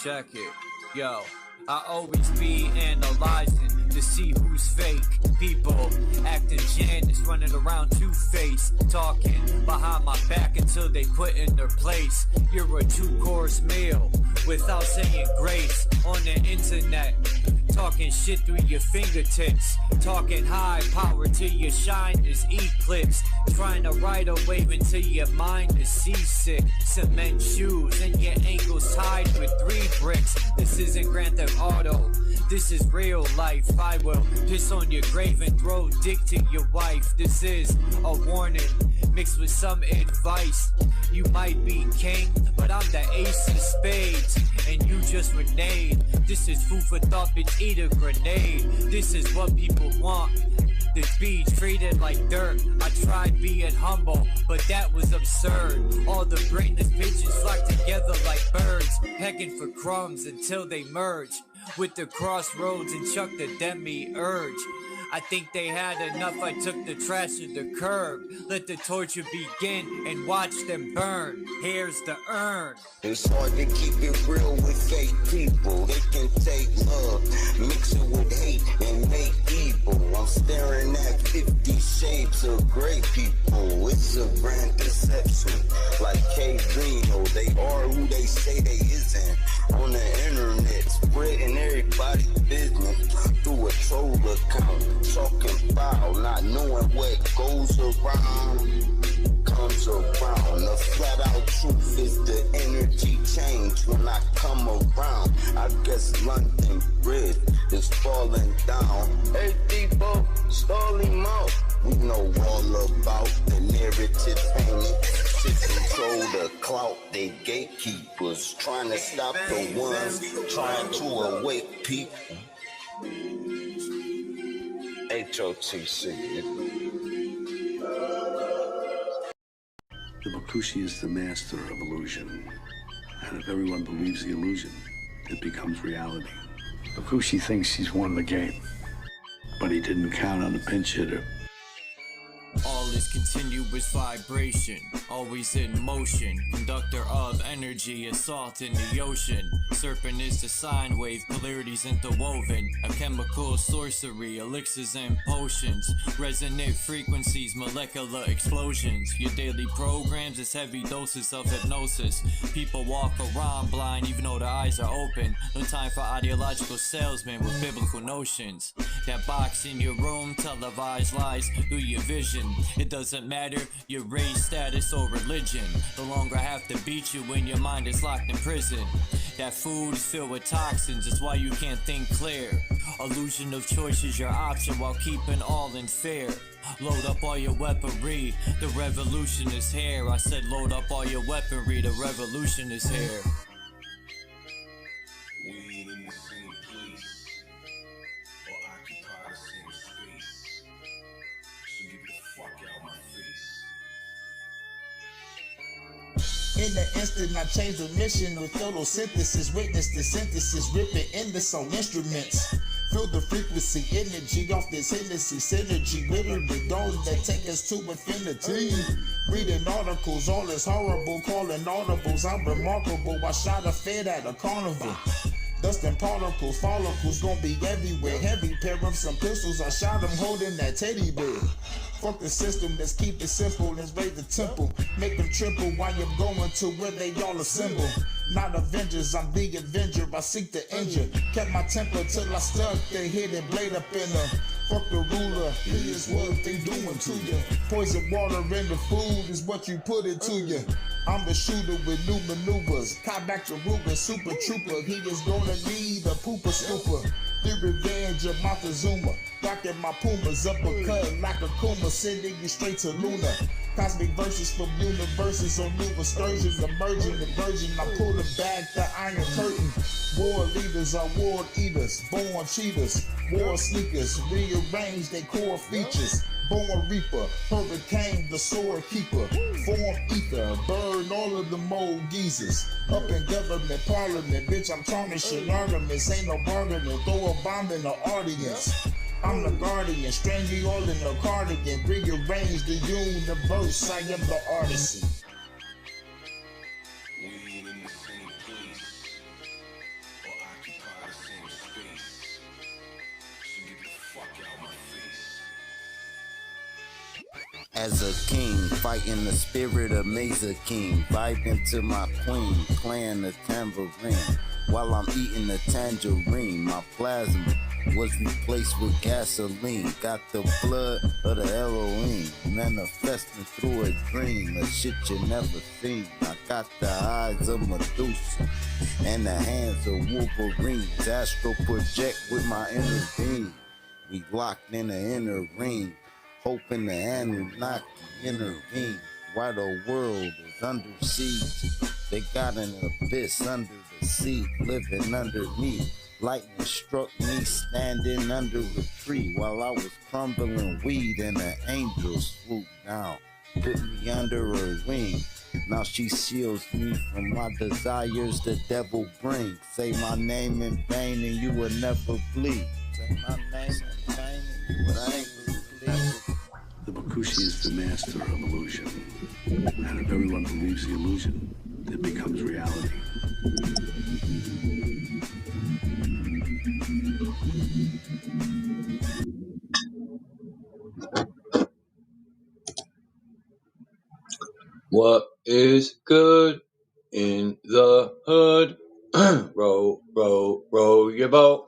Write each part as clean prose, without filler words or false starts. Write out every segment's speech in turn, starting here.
check it. Yo, I always be analyzing to see who's fake. People acting Janus, running around two-faced, talking behind my back until they put in their place. You're a two-course meal without saying grace on the internet. Talking shit through your fingertips, talking high power till your shine is eclipsed. Trying to ride a wave until your mind is seasick. Cement shoes and your ankles tied with 3 bricks. This isn't Grand Theft Auto, this is real life. I will piss on your grave and throw dick to your wife. This is a warning mixed with some advice. You might be king, but I'm the ace of spades, and you just reneged. This is food for thought, bitch, eat a grenade. This is what people want, to be treated like dirt. I tried being humble, but that was absurd. All the greatness bitches flock together like birds, pecking for crumbs until they merge with the crossroads and chuck the demi-urge. I think they had enough, I took the trash to the curb. Let the torture begin and watch them burn. Here's the urn. It's hard to keep it real with fake people. They can take love, mix it with hate, and make evil. I'm staring at 50 shades of gray people. It's a grand deception, like K-Reno. They are who they say they isn't. On the internet, spreading everybody's business through a troll account. Talking foul, not knowing what goes around comes around. The flat out truth is the energy change when I come around. I guess London Bridge is falling down. Hey people, stall him out. We know all about the narrative painting to control the clout. They gatekeepers trying to stop the ones trying to awake people. HOTC. The Bakushi is the master of illusion, and if everyone believes the illusion, it becomes reality. Bakushi thinks he's won the game, but he didn't count on the pinch hitter. All is continuous vibration, always in motion. Conductor of energy, a salt in the ocean. Serpent is the sine wave, polarities interwoven. A chemical sorcery, elixirs and potions. Resonant frequencies, molecular explosions. Your daily programs is heavy doses of hypnosis. People walk around blind even though their eyes are open. No time for ideological salesmen with biblical notions. That box in your room, televised lies through your vision. It doesn't matter your race, status, or religion. No longer have to beat you when your mind is locked in prison. That food is filled with toxins, that's why you can't think clear. Illusion of choice is your option while keeping all in fear. Load up all your weaponry, the revolution is here. I said load up all your weaponry, the revolution is here. We ain't in the same place or occupy the same space, so get the fuck out my face. In the instant I changed the mission with photosynthesis. Witness the synthesis, ripping endless on instruments. Feel the frequency, energy off this Hennessy synergy. Literally those that take us to infinity. Reading articles, all is horrible, calling audibles. I'm remarkable, I shot a fed at a carnival. Dust and particles, follicles gon' be everywhere. Heavy pair of some pistols, I shot them holding that teddy bear. Fuck the system, let's keep it simple and raise the temple. Make them triple while you're going to where they all assemble. Not Avengers, I'm the Avenger, I seek the engine. Kept my temper till I stuck the hidden blade up in her. Fuck the ruler, here's what they doing to you. Poison water in the food is what you put into you. I'm the shooter with new maneuvers. Caught back to Ruger, super trooper. He is gonna need a pooper scooper. The revenge of Montezuma. Rocking my Pumas, uppercut like a Kuma, sending you straight to Luna. Cosmic verses from universes on new excursions, emerging the virgin. I pull it back the iron curtain. War leaders are war eaters, born cheaters, war sneakers, rearrange their core features. Born reaper, hurricane, the sword keeper, form ether, burn all of the mold geezers. Up in government, parliament, bitch, I'm tarnishing ornaments, ain't no bargaining, throw a bomb in the audience. I'm the guardian, strange you all in the cardigan, rearrange the universe, I am the artisan. We ain't in the same place as a king, fighting the spirit of Mesa King, vibing to my queen, playing the tambourine while I'm eating the tangerine. My plasma was replaced with gasoline, got the blood of the Elohim, manifesting through a dream, a shit you never seen. I got the eyes of Medusa and the hands of Wolverine, astral project with my inner being. We locked in the inner ring, hoping the Anunnaki intervene. While the world is under siege, they got an abyss under the sea, living underneath. Lightning struck me standing under a tree while I was crumbling weed, and an angel swooped down, put me under her wing. Now she shields me from my desires the devil brings. Say my name in vain and you will never bleed. Say my name in vain and you will never bleed. The Bakushi is the master of illusion. And if everyone believes the illusion, it becomes reality. What is good in the hood? Row, row, row your boat.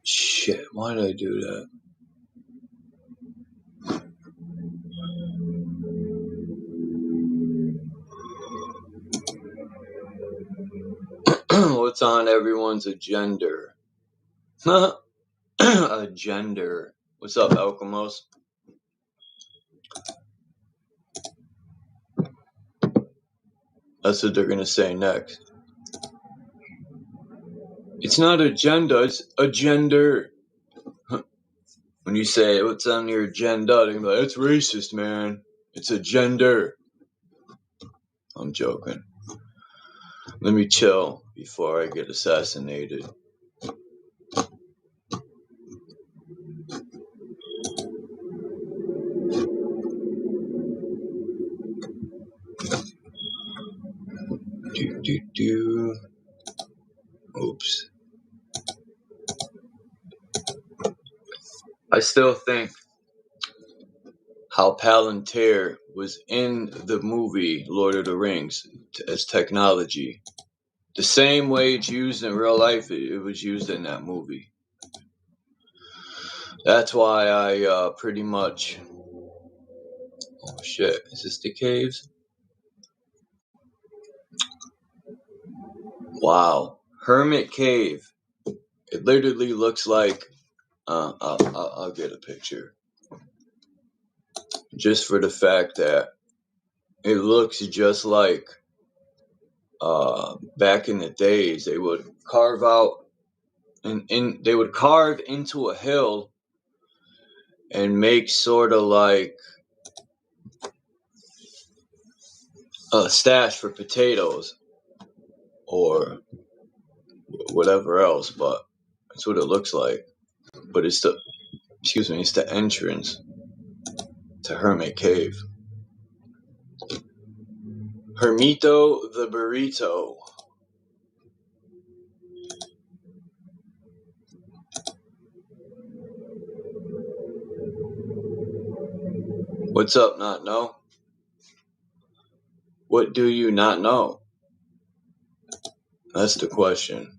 Shit, why did I do that? What's on everyone's agenda? Agenda. What's up, Alchemos? That's what they're gonna say next. It's not agenda, it's agenda. When you say, what's on your agenda, they're gonna be like, it's racist, man. It's agenda. I'm joking. Let me chill before I get assassinated. Oops. I still think how Palantir was in the movie Lord of the Rings as technology. The same way it's used in real life, it was used in that movie. That's why I pretty much... Oh shit, is this the caves? Wow. Hermit Cave. It literally looks like... I'll get a picture. Just for the fact that it looks just like back in the days they would carve out and they would carve into a hill and make sort of like a stash for potatoes or whatever else, but that's what it looks like. But it's the entrance to Hermit Cave. Hermito the Burrito. What's up, not know? What do you not know? That's the question.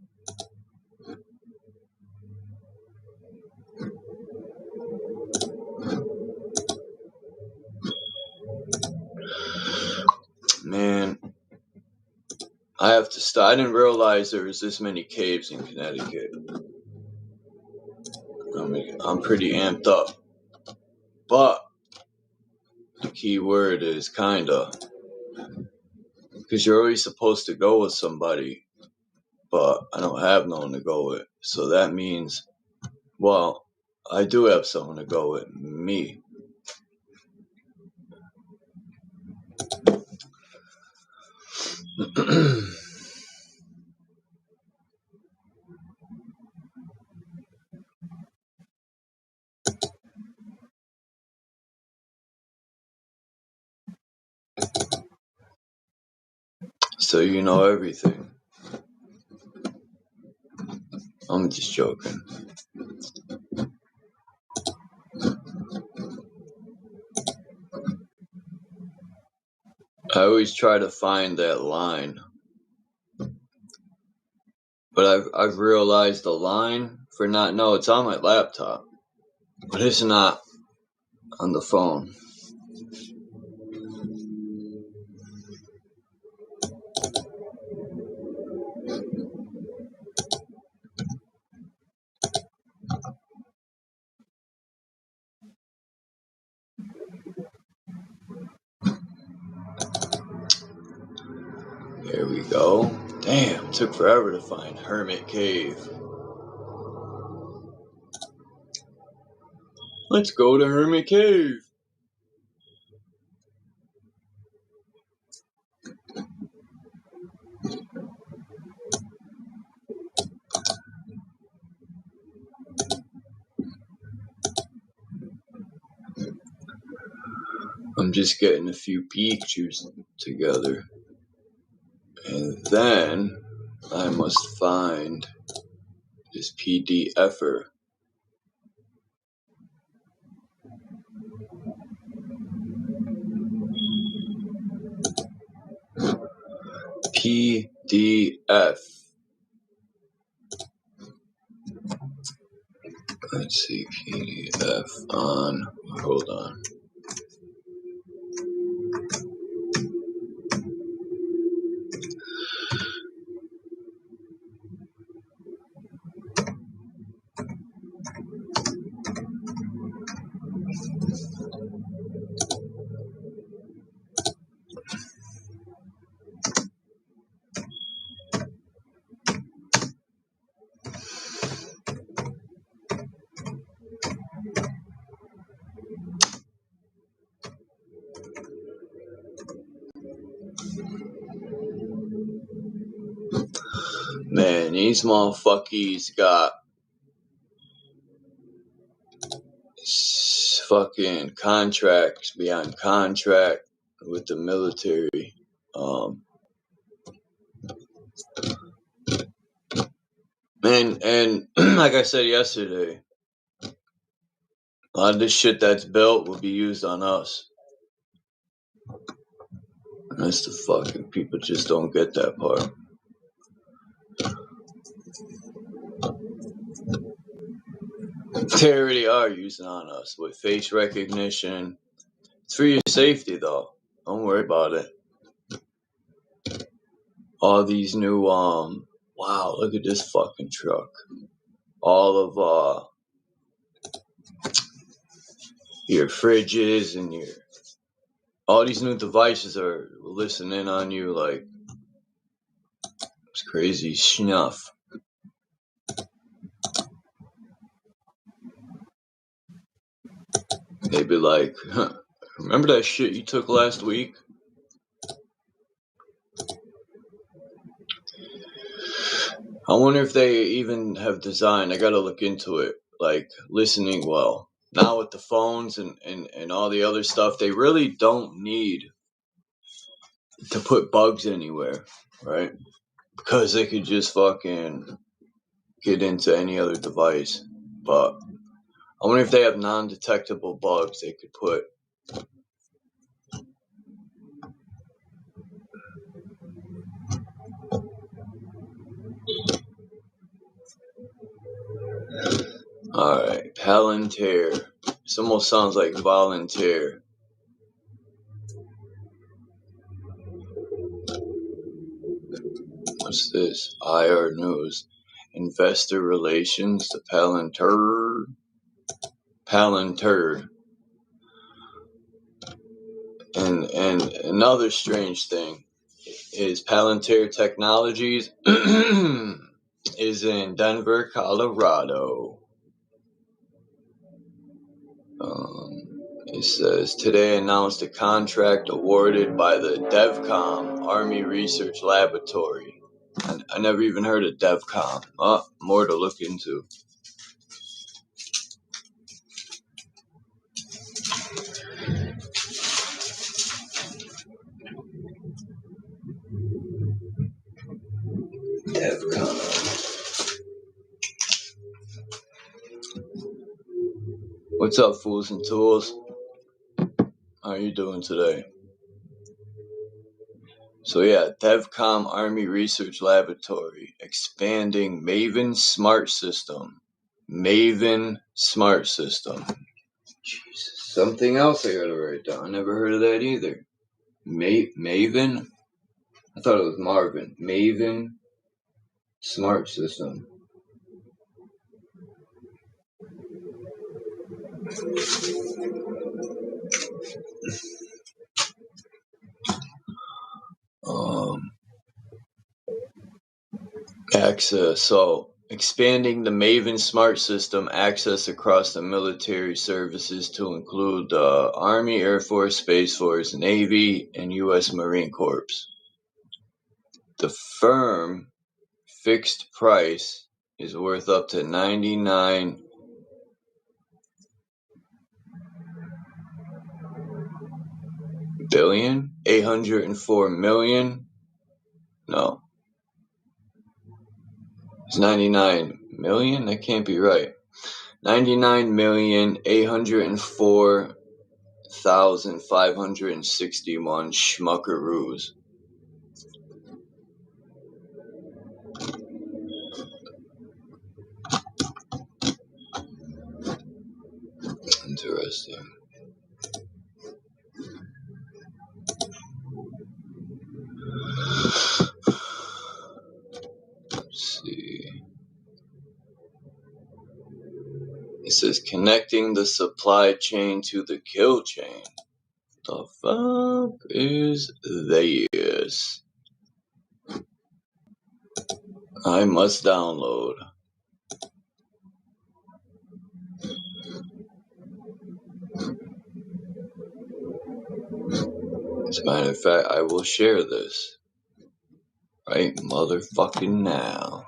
Man, I have to stop. I didn't realize there was this many caves in Connecticut. I'm pretty amped up. But the key word is kinda. Because you're always supposed to go with somebody, but I don't have no one to go with. So that means, well, I do have someone to go with, me. So you know everything. I'm just joking. I always try to find that line. But I've realized the line for no, it's on my laptop. But it's not on the phone. There we go. Damn, took forever to find Hermit Cave. Let's go to Hermit Cave. I'm just getting a few pictures together. And then I must find this PDF-er. PDF. Let's see, PDF on. Hold on. Man, these motherfuckers got fucking contracts beyond contract with the military. Man, and like I said yesterday, a lot of this shit that's built will be used on us. And that's the fucking people just don't get that part. They already are using on us with face recognition. It's for your safety though. Don't worry about it. All these new wow, look at this fucking truck. All of your fridges and all these new devices are listening on you like it's crazy snuff. They'd be like, remember that shit you took last week? I wonder if they even have designed, I gotta look into it, like listening well. Now with the phones and all the other stuff, they really don't need to put bugs anywhere, right? Because they could just fucking get into any other device. But I wonder if they have non-detectable bugs they could put. Alright, Palantir. This almost sounds like volunteer. What's this? IR News. Investor Relations to Palantir. Palantir. And another strange thing is Palantir Technologies is in Denver, Colorado. It says, today announced a contract awarded by the DevCom Army Research Laboratory. I never even heard of DevCom. Oh, more to look into. DevCon. What's up, fools and tools? How are you doing today? So yeah, DevCom Army Research Laboratory expanding Maven Smart System. Maven Smart System. Jesus. Something else I gotta write down. I never heard of that either. Maven? I thought it was Marvin. Maven Smart System. Access. So, expanding the Maven Smart System access across the military services to include the Army, Air Force, Space Force, Navy, and U.S. Marine Corps. The firm fixed price is worth up to $99 billion, 804 million. No, it's 99 million. That can't be right. 99,804,561 schmuckaroos. Interesting. Let's see. It says connecting the supply chain to the kill chain. The fuck is this? I must download. As a matter of fact, I will share this right motherfucking now.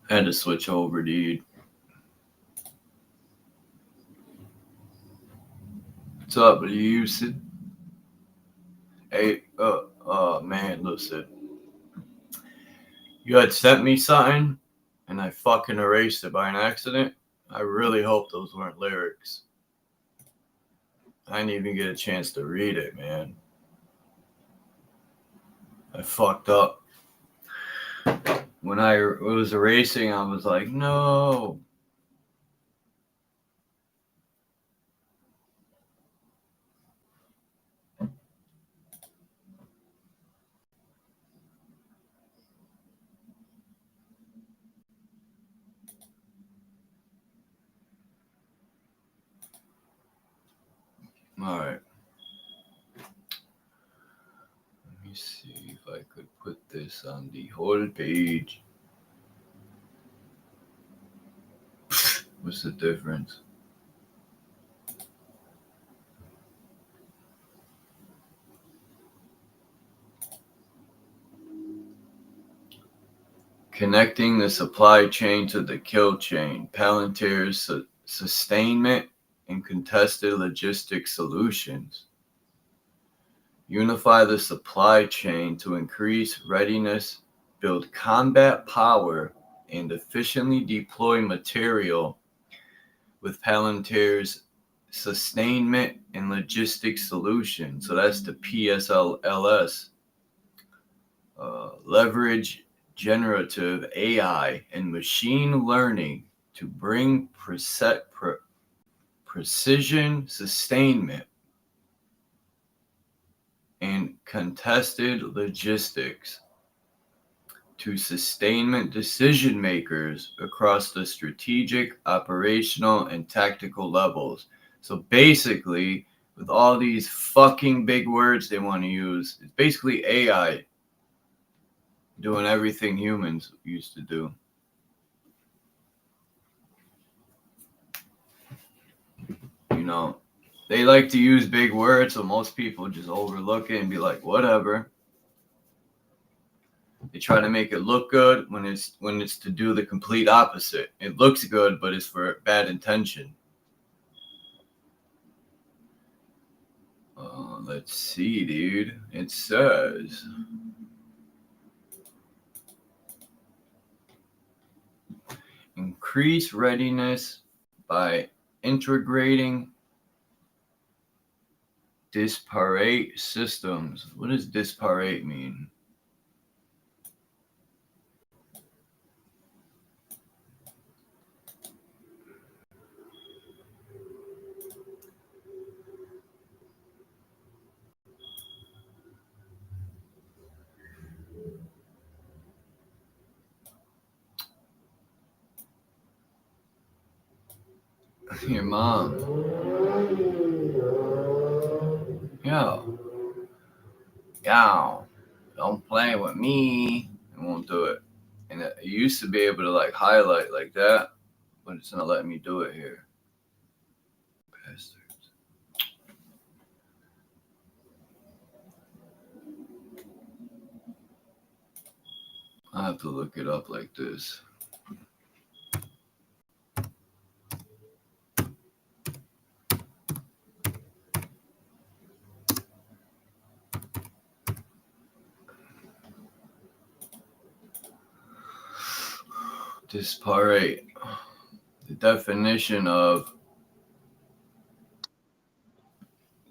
I had to switch over, dude. What's up, you Sid? Hey, man, listen. You had sent me something, and I fucking erased it by an accident. I really hope those weren't lyrics. I didn't even get a chance to read it, man. I fucked up. When I was erasing, I was like, no. All right. Let me see if I could put this on the whole page. What's the difference? Connecting the supply chain to the kill chain. Palantir's sustainment and contested logistics solutions. Unify the supply chain to increase readiness, build combat power, and efficiently deploy material with Palantir's sustainment and logistics solution. So that's the PSLS. Leverage generative AI and machine learning to bring precision sustainment and contested logistics to sustainment decision makers across the strategic, operational, and tactical levels. So basically, with all these fucking big words they want to use, it's basically AI doing everything humans used to do. You know, they like to use big words, so most people just overlook it and be like, whatever. They try to make it look good when it's to do the complete opposite. It looks good, but it's for bad intention. Let's see, dude. It says increase readiness by integrating disparate systems. What does disparate mean? Your mom. Yo. Don't play with me. It won't do it. And it used to be able to like highlight like that, but it's not letting me do it here. Bastards. I have to look it up like this. Disparate. The definition of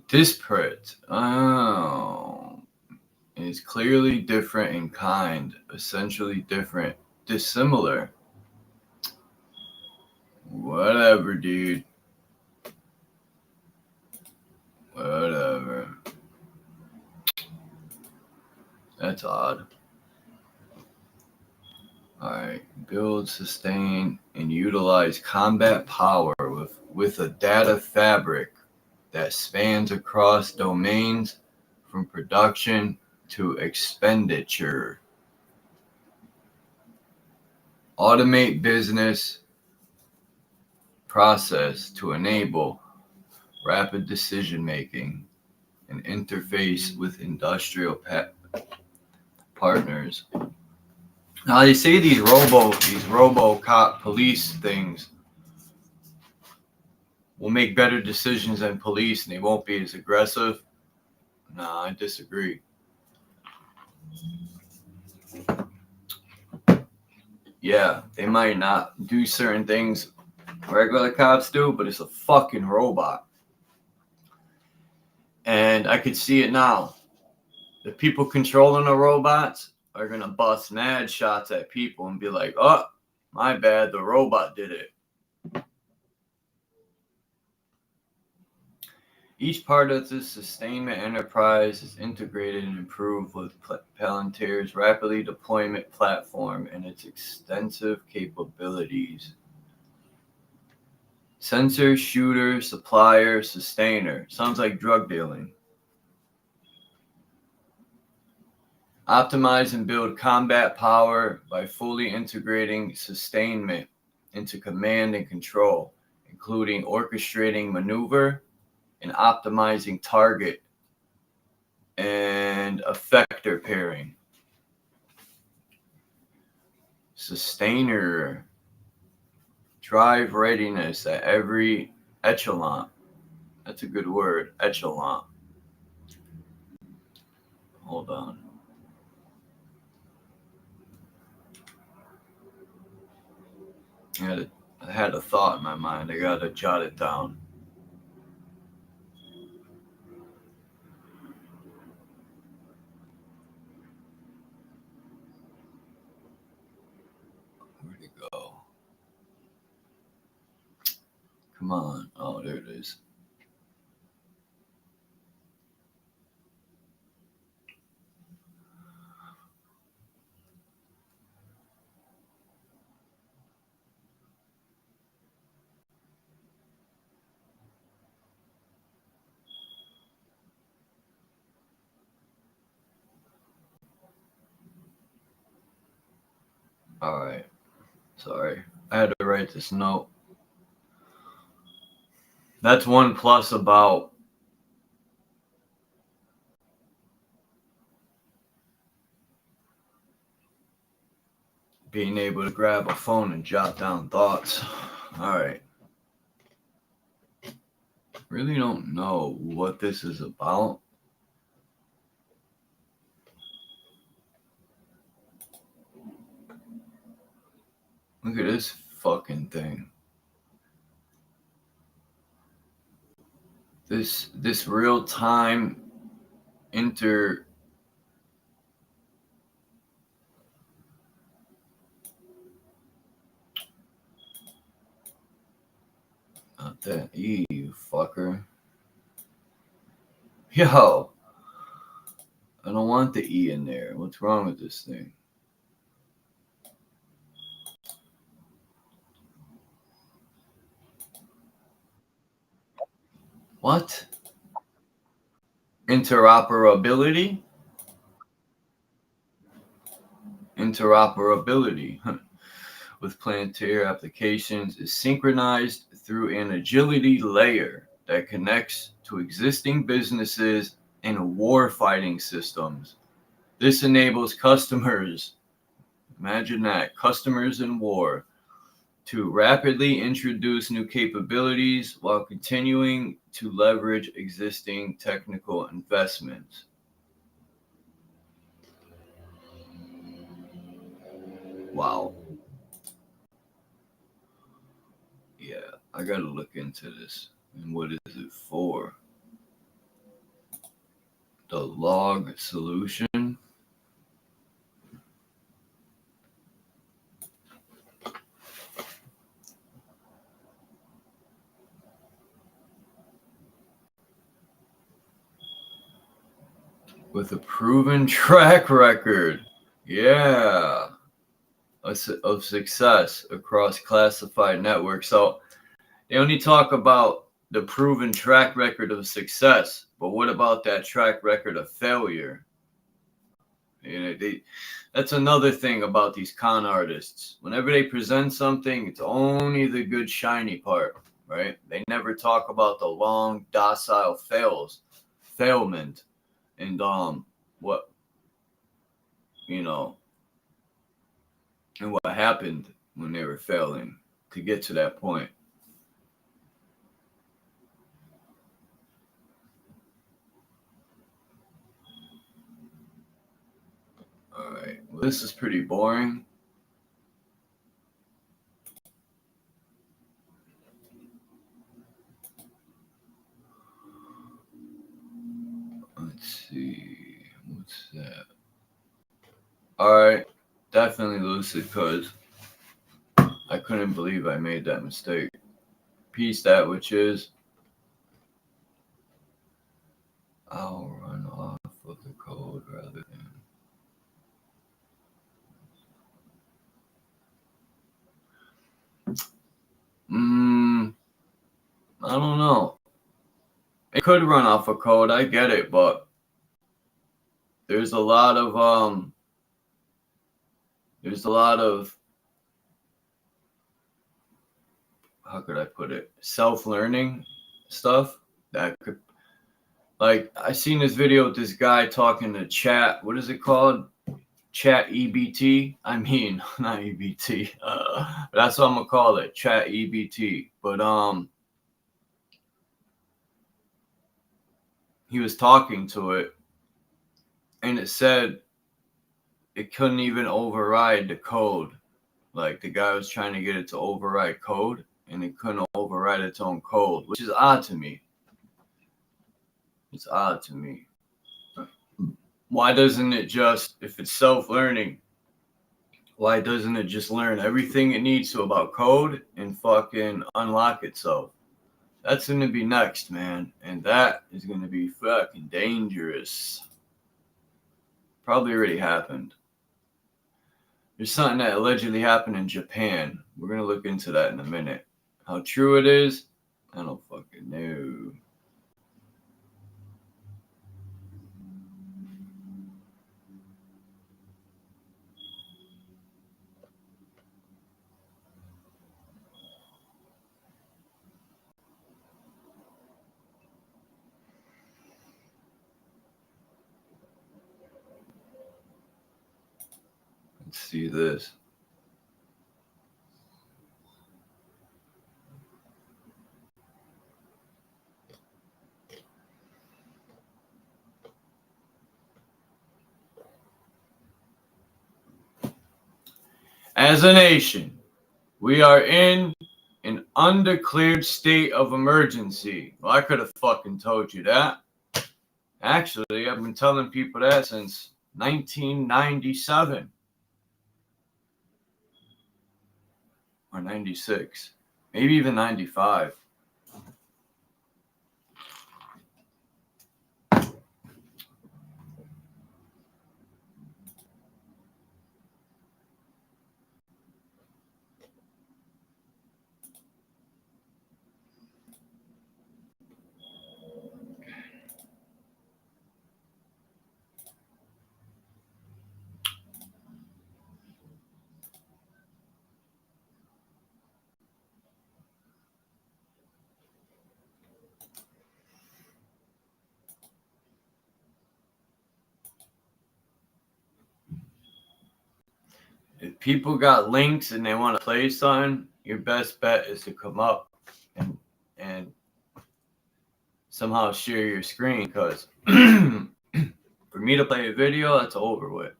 disparate. Is clearly different in kind, essentially different, dissimilar. Whatever, dude. Whatever. That's odd. Alright. Build, sustain, and utilize combat power with a data fabric that spans across domains from production to expenditure. Automate business process to enable rapid decision making and interface with industrial partners. Now they say these RoboCop police things will make better decisions than police and they won't be as aggressive. Nah, I disagree. Yeah, they might not do certain things regular cops do, but it's a fucking robot. And I could see it now. The people controlling the robots are going to bust mad shots at people and be like, oh, my bad, the robot did it. Each part of the sustainment enterprise is integrated and improved with Palantir's rapidly deployment platform and its extensive capabilities. Sensor, shooter, supplier, sustainer. Sounds like drug dealing. Optimize and build combat power by fully integrating sustainment into command and control, including orchestrating maneuver and optimizing target and effector pairing. Sustainer. Drive readiness at every echelon. That's a good word, echelon. Hold on. I had a thought in my mind. I gotta jot it down. Where'd it go? Come on. Oh, there it is. All right. Sorry. I had to write this note. That's one plus about being able to grab a phone and jot down thoughts. All right. Really don't know what this is about. Look at this fucking thing. This real time inter not that E, you fucker. Yo, I don't want the E in there. What's wrong with this thing? What? Interoperability? Interoperability with Palantir applications is synchronized through an agility layer that connects to existing businesses and warfighting systems. This enables customers, imagine that, customers in war, to rapidly introduce new capabilities while continuing to leverage existing technical investments. Wow. Yeah, I gotta look into this. And what is it for? The log solution? With a proven track record. Yeah. Of success across classified networks. So they only talk about the proven track record of success, but what about that track record of failure? That's another thing about these con artists. Whenever they present something, it's only the good shiny part, right? They never talk about the long docile failment, and what and what happened when they were failing to get to that point. All right. Well, this is pretty boring. Let's see. What's that? All right. Definitely lucid, because I couldn't believe I made that mistake. Piece that which is I'll run off of the code rather than. I don't know. It could run off of code, I get it, but there's a lot of how could I put it? Self-learning stuff that could, like, I seen this video with this guy talking to chat. What is it called? Chat EBT. I mean, not EBT. But that's what I'm gonna call it. Chat EBT. But he was talking to it, and it said it couldn't even override the code. Like, the guy was trying to get it to override code, and it couldn't override its own code, which is odd to me. It's odd to me. Why doesn't it just, if it's self-learning, why doesn't it just learn everything it needs to about code and fucking unlock itself? That's going to be next, man. And that is going to be fucking dangerous. Probably already happened. There's something that allegedly happened in Japan. We're going to look into that in a minute. How true it is, I don't fucking know. Let's see this. As a nation, we are in an undeclared state of emergency. Well, I could have fucking told you that. Actually, I've been telling people that since 1997 or 96, maybe even 95. If people got links and they want to play something, your best bet is to come up and somehow share your screen, because for me to play a video, that's over with.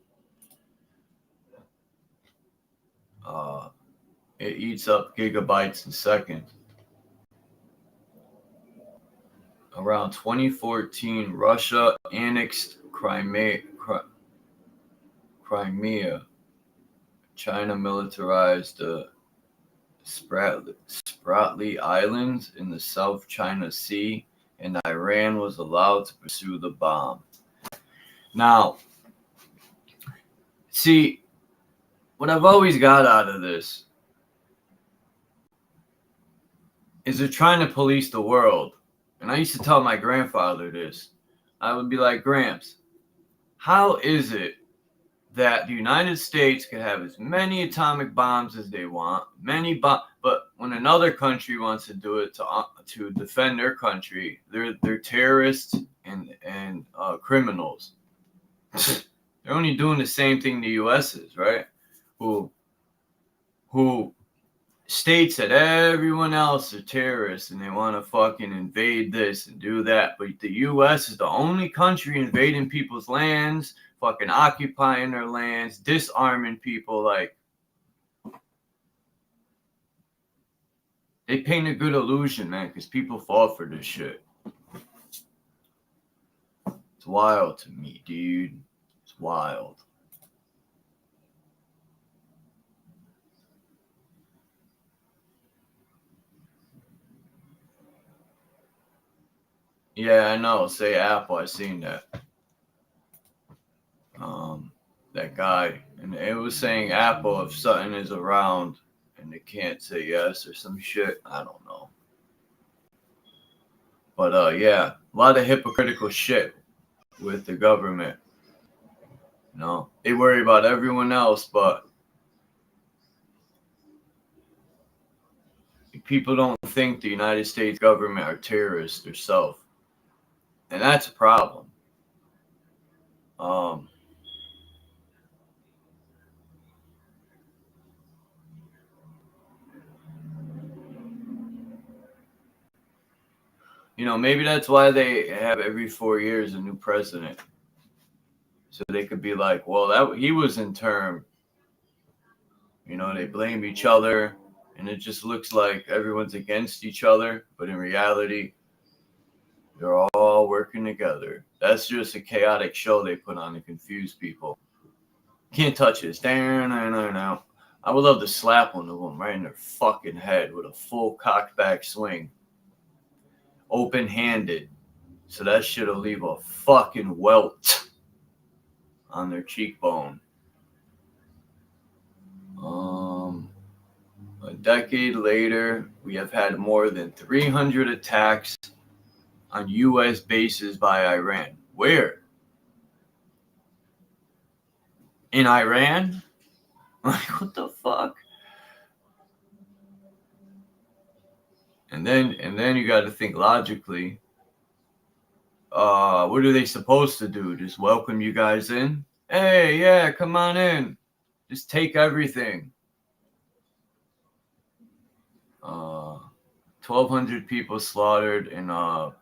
It eats up gigabytes in seconds. Around 2014, Russia annexed Crimea. China militarized the Spratly Islands in the South China Sea, and Iran was allowed to pursue the bomb. Now, see, what I've always got out of this is they're trying to police the world. And I used to tell my grandfather this. I would be like, Gramps, how is it that the United States can have as many atomic bombs as they want, but when another country wants to do it to defend their country, they're terrorists and criminals. They're only doing the same thing the U.S. is, right? Who states that everyone else are terrorists and they want to fucking invade this and do that, but the U.S. is the only country invading people's lands, fucking occupying their lands, disarming people. Like, they paint a good illusion, man, because people fall for this shit. It's wild to me, dude. It's wild. Yeah, I know. Say Apple. I seen that. That guy, and it was saying Apple, if something is around and they can't say yes or some shit. I don't know. But yeah, a lot of hypocritical shit with the government. You know, they worry about everyone else, but people don't think the United States government are terrorists themselves. And that's a problem. You know, maybe that's why they have every 4 years a new president. So they could be like, well, he was in term You know, they blame each other, and it just looks like everyone's against each other, but in reality, they're all working together. That's just a chaotic show they put on to confuse people. Can't touch this. I would love to slap one of them right in their fucking head with a full cocked back swing. Open-handed. So that shit'll leave a fucking welt on their cheekbone. A decade later, we have had more than 300 attacks on U.S. bases by Iran. Where? In Iran? Like, what the fuck? And then you got to think logically. What are they supposed to do? Just welcome you guys in? Hey, yeah, come on in. Just take everything. 1,200 people slaughtered in a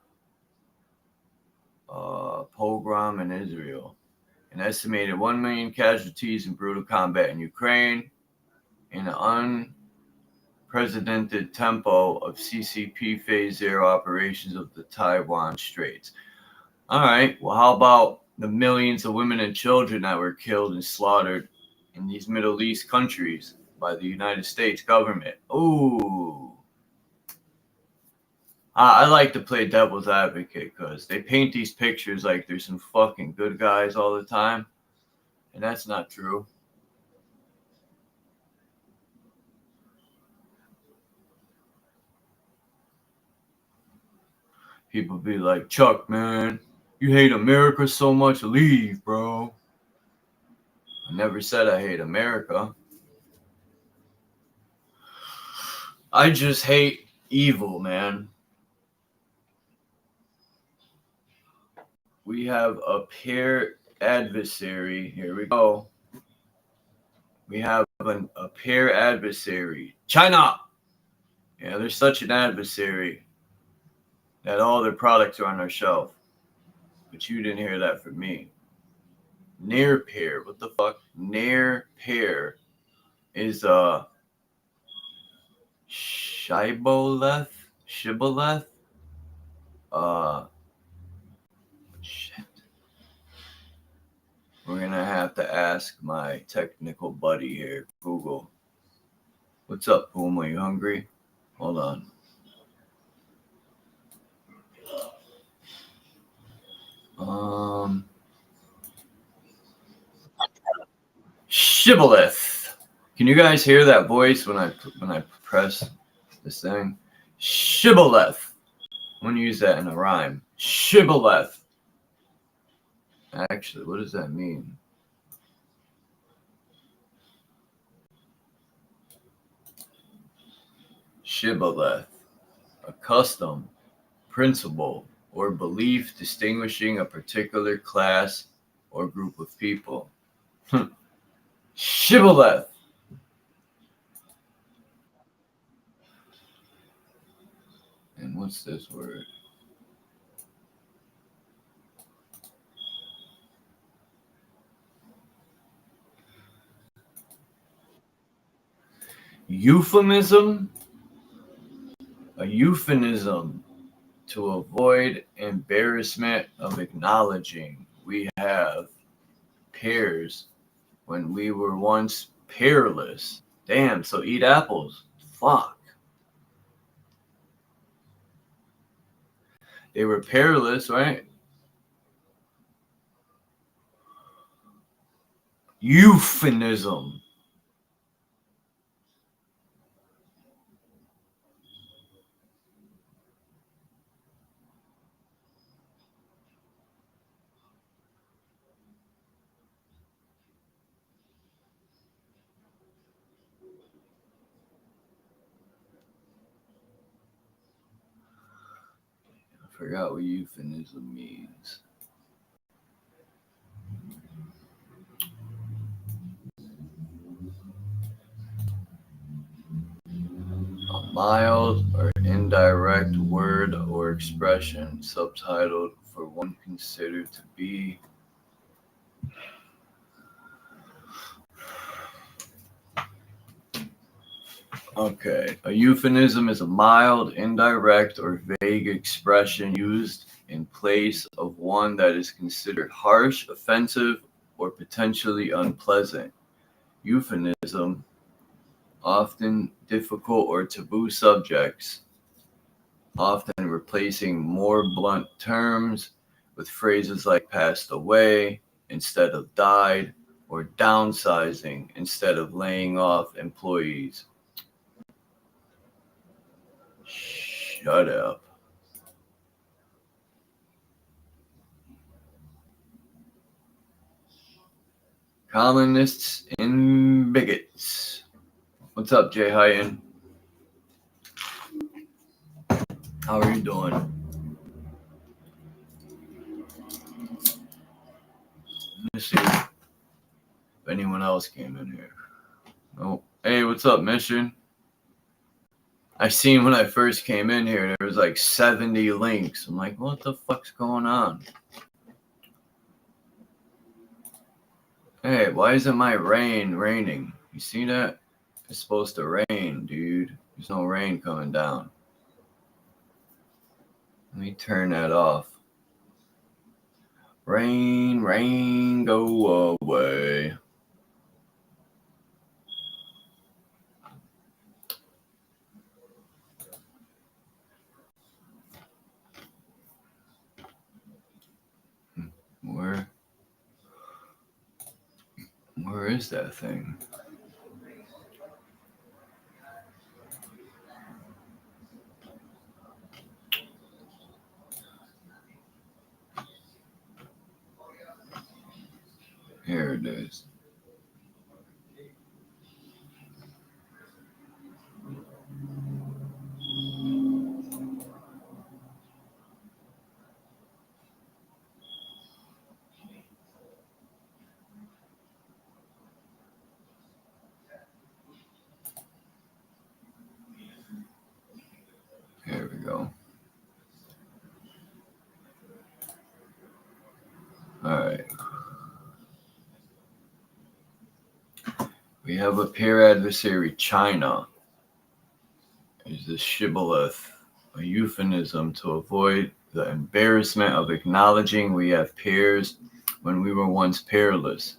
pogrom in Israel. An estimated 1 million casualties in brutal combat in Ukraine. In an unprecedented tempo of CCP Phase 0 operations of the Taiwan Straits. All right, well, how about the millions of women and children that were killed and slaughtered in these Middle East countries by the United States government? Ooh. I like to play devil's advocate because they paint these pictures like there's some fucking good guys all the time, and that's not true. People be like, Chuck, man, you hate America so much, leave, bro. I never said I hate America. I just hate evil, man. We have a pair adversary. Here we go. We have a pair adversary. China! Yeah, they're such an adversary that all their products are on our shelf. But you didn't hear that from me. Near pair. What the fuck? Near pair is Shibboleth? Shit. We're gonna have to ask my technical buddy here, Google. What's up, Boom? Are you hungry? Hold on. Shibboleth. Can you guys hear that voice when I press this thing? Shibboleth. I'm gonna use that in a rhyme. Shibboleth. Actually, what does that mean? Shibboleth. A custom, principle, or belief distinguishing a particular class or group of people. Shibboleth. And what's this word? Euphemism? A euphemism to avoid embarrassment of acknowledging we have pears when we were once peerless. Damn, so eat apples. Fuck. They were peerless, right? Euphemism. I forgot what euphemism means. A mild or indirect word or expression subtitled for one considered to be Okay. A euphemism is a mild, indirect, or vague expression used in place of one that is considered harsh, offensive, or potentially unpleasant. Euphemism, often difficult or taboo subjects, often replacing more blunt terms with phrases like passed away instead of died, or downsizing instead of laying off employees. Shut up. Colonists and bigots. What's up, Jay Hyten? How are you doing? Let me see if anyone else came in here. Oh, hey, what's up, Mission? I seen when I first came in here, there was like 70 links. I'm like, what the fuck's going on? Hey, why isn't my rain raining? You see that? It's supposed to rain, dude. There's no rain coming down. Let me turn that off. Rain, rain, go away. Where is that thing? Here it is. Here we go. All right. We have a peer adversary, China. Is the shibboleth, a euphemism to avoid the embarrassment of acknowledging we have peers when we were once peerless.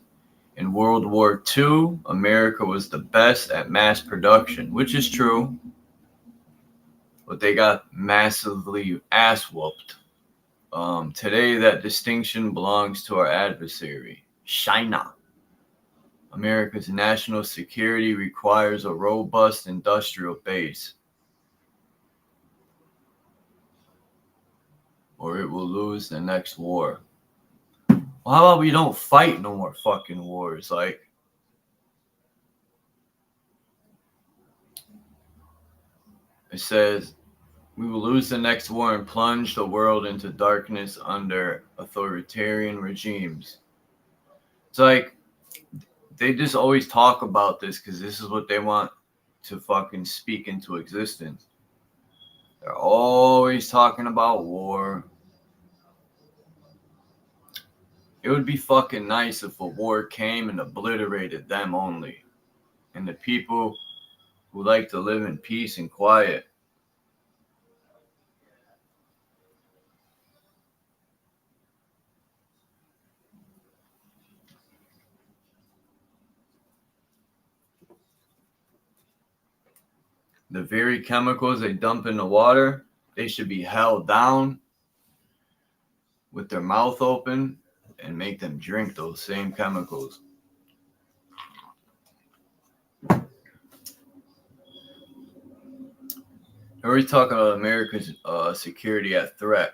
In World War II, America was the best at mass production, which is true, but they got massively ass-whooped. Today, that distinction belongs to our adversary, China. America's national security requires a robust industrial base, or it will lose the next war. Well, how about we don't fight no more fucking wars? Like, it says, we will lose the next war and plunge the world into darkness under authoritarian regimes. It's like, they just always talk about this because this is what they want to fucking speak into existence. They're always talking about war. It would be fucking nice if a war came and obliterated them only, and the people who like to live in peace and quiet. The very chemicals they dump in the water, they should be held down with their mouth open and make them drink those same chemicals. They're always talking about America's security at threat.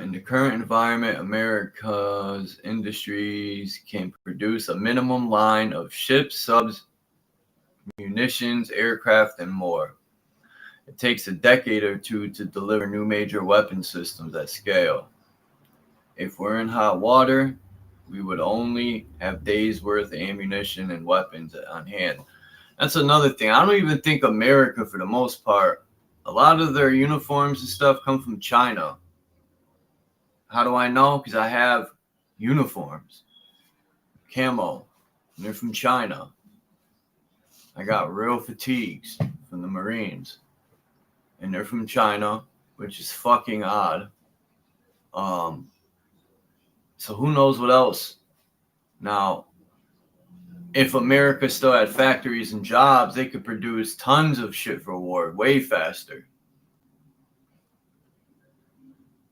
In the current environment, America's industries can produce a minimum line of ships, subs, munitions, aircraft, and more. It takes a decade or two to deliver new major weapon systems at scale. If we're in hot water, we would only have days' worth of ammunition and weapons on hand. That's another thing. I don't even think America, for the most part, a lot of their uniforms and stuff come from China. How do I know? Because I have uniforms, camo. and they're from China. I got real fatigues from the Marines, and they're from China, which is fucking odd. So who knows what else? Now, if America still had factories and jobs, they could produce tons of shit for war way faster.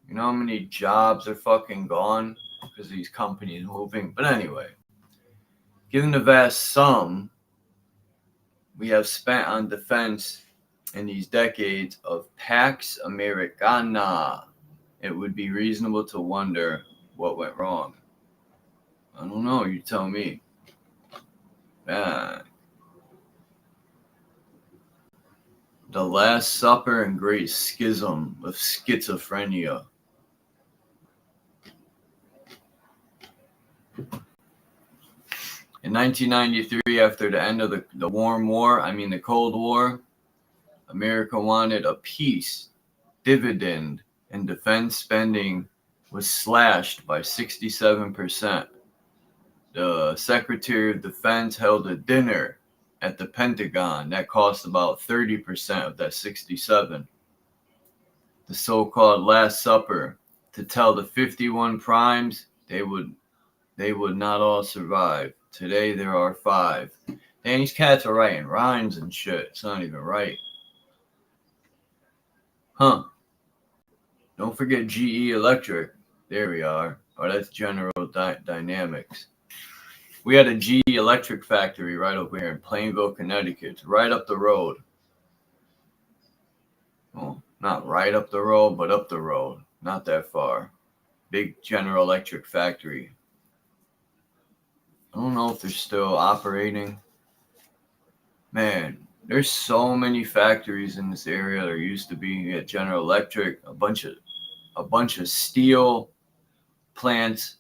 You know how many jobs are fucking gone because these companies moving? But anyway, given the vast sum we have spent on defense in these decades of Pax Americana, it would be reasonable to wonder what went wrong. I don't know, you tell me. The Last Supper and Great Schism of Schizophrenia. In 1993, after the end of the Warm War, the Cold War, America wanted a peace dividend, and defense spending was slashed by 67%. The Secretary of Defense held a dinner at the Pentagon that cost about 30% of that 67. The so-called Last Supper, to tell the 51 primes they would not all survive. Today there are 5. And these cats are writing rhymes and shit. It's not even right. Huh. Don't forget GE Electric. There we are. Oh, that's General Dynamics. We had a GE Electric factory right over here in Plainville, Connecticut. It's right up the road. Well, not right up the road, but up the road. Not that far. Big General Electric factory. I don't know if they're still operating. Man, there's so many factories in this area. There used to be at General Electric, a bunch of steel plants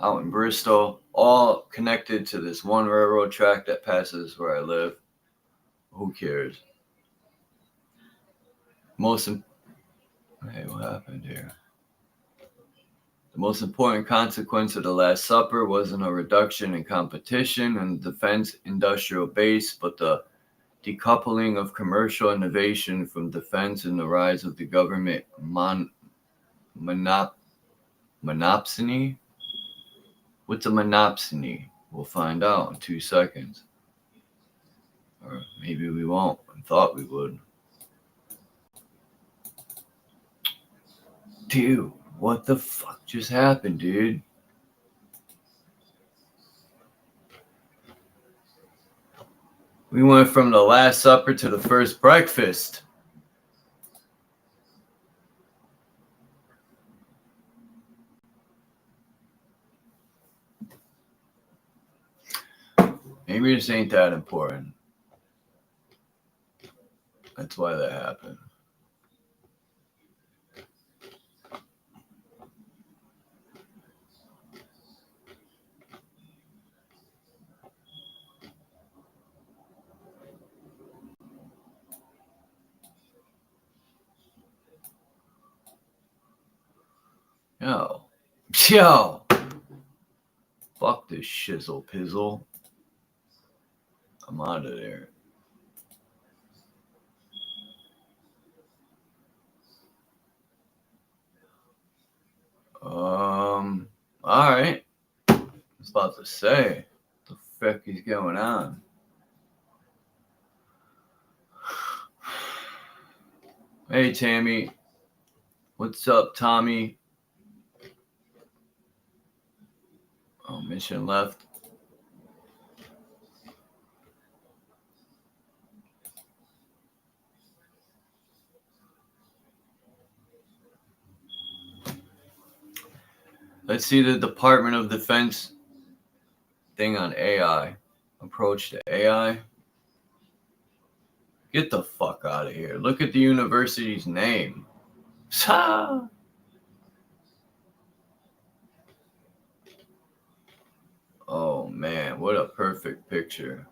out in Bristol, all connected to this one railroad track that passes where I live. Who cares? Hey, what happened here? The most important consequence of the Last Supper wasn't a reduction in competition in the defense industrial base, but the decoupling of commercial innovation from defense and the rise of the government monopsony. What's a monopsony? We'll find out in 2 seconds. Or maybe we won't. I thought we would. Dude, what the fuck just happened, dude? We went from the Last Supper to the first breakfast. Maybe this ain't that important. That's why that happened. Yo. Fuck this shizzle pizzle. I'm out of there. Alright. I was about to say, what the fuck is going on? Hey, Tammy. What's up, Tommy? Oh, mission left. Let's see the Department of Defense thing on AI. Approach to AI. Get the fuck out of here. Look at the university's name. Oh man, what a perfect picture.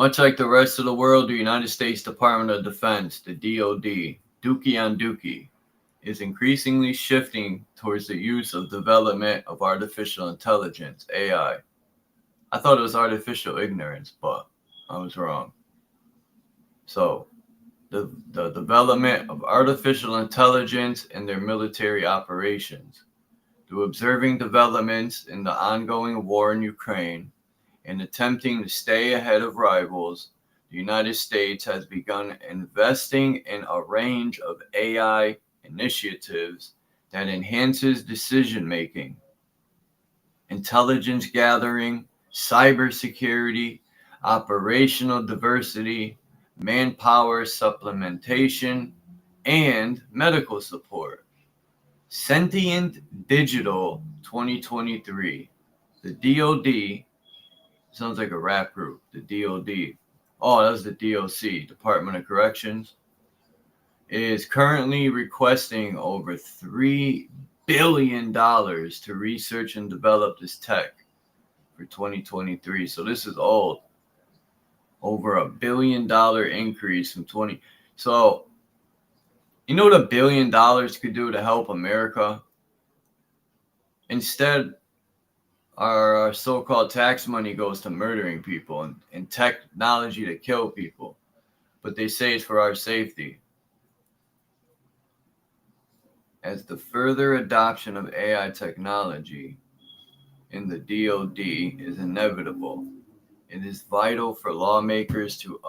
Much like the rest of the world, the United States Department of Defense, the DoD, Dookie on Dookie, is increasingly shifting towards the use of development of artificial intelligence, AI. I thought it was artificial ignorance, but I was wrong. So, the development of artificial intelligence in their military operations. Through observing developments in the ongoing war in Ukraine and attempting to stay ahead of rivals, the United States has begun investing in a range of AI initiatives that enhances decision-making, intelligence gathering, cybersecurity, operational diversity, manpower supplementation, and medical support. Sentient Digital 2023. The DoD sounds like a rap group. The DoD. Oh, that was the DOC, Department of Corrections. Is currently requesting over $3 billion to research and develop this tech for 2023. So this is old. Over $1 billion increase from 20. So, you know what $1 billion could do to help America? Instead, our so-called tax money goes to murdering people and technology to kill people. But they say it's for our safety. As the further adoption of AI technology in the DoD is inevitable, it is vital for lawmakers to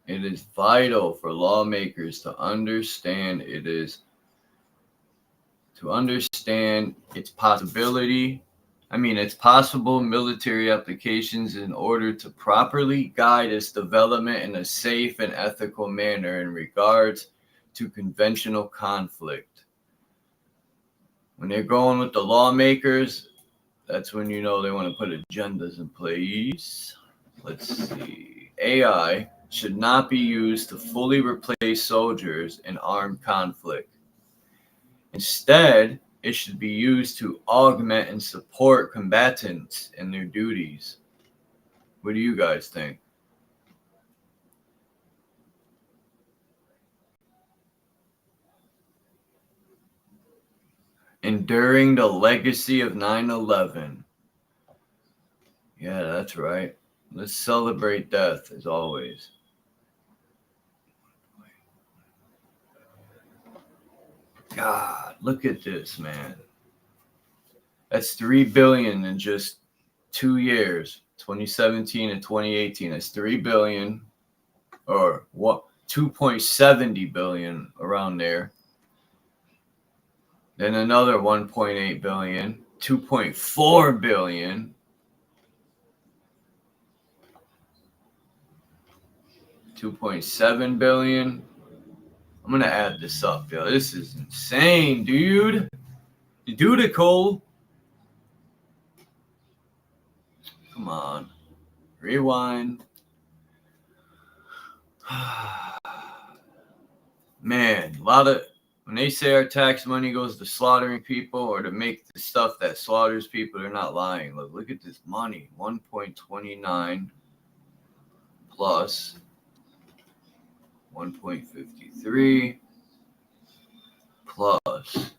It is vital for lawmakers to understand its possible military applications in order to properly guide its development in a safe and ethical manner in regards to conventional conflict. When they're going with the lawmakers, that's when you know they want to put agendas in place. Let's see. AI should not be used to fully replace soldiers in armed conflict. Instead, it should be used to augment and support combatants in their duties. What do you guys think? Enduring the legacy of 9/11. Yeah, that's right. Let's celebrate death as always. God, look at this, man. That's $3 billion in just 2 years, 2017 and 2018. That's $3 billion, or what? 2.70 billion around there. Then another 1.8 billion, 2.4 billion. 2.7 billion. I'm gonna add this up, yo. This is insane, dude. Dudical. Come on. Rewind. Man, a lot of when they say our tax money goes to slaughtering people or to make the stuff that slaughters people, they're not lying. Look at this money. 1.29 plus 1.53 plus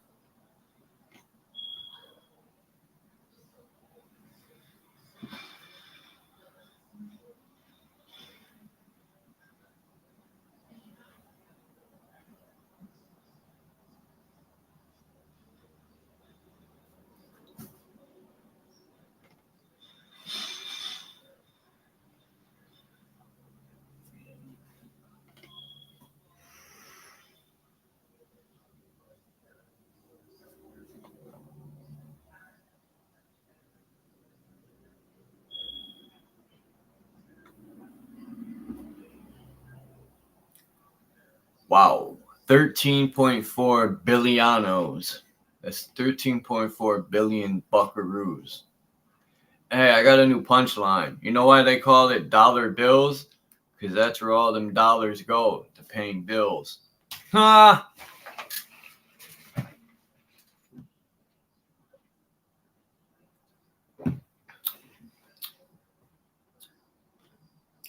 wow, 13.4 billionos. That's 13.4 billion buckaroos. Hey, I got a new punchline. You know why they call it dollar bills? because that's where all them dollars go, to paying bills. Ha!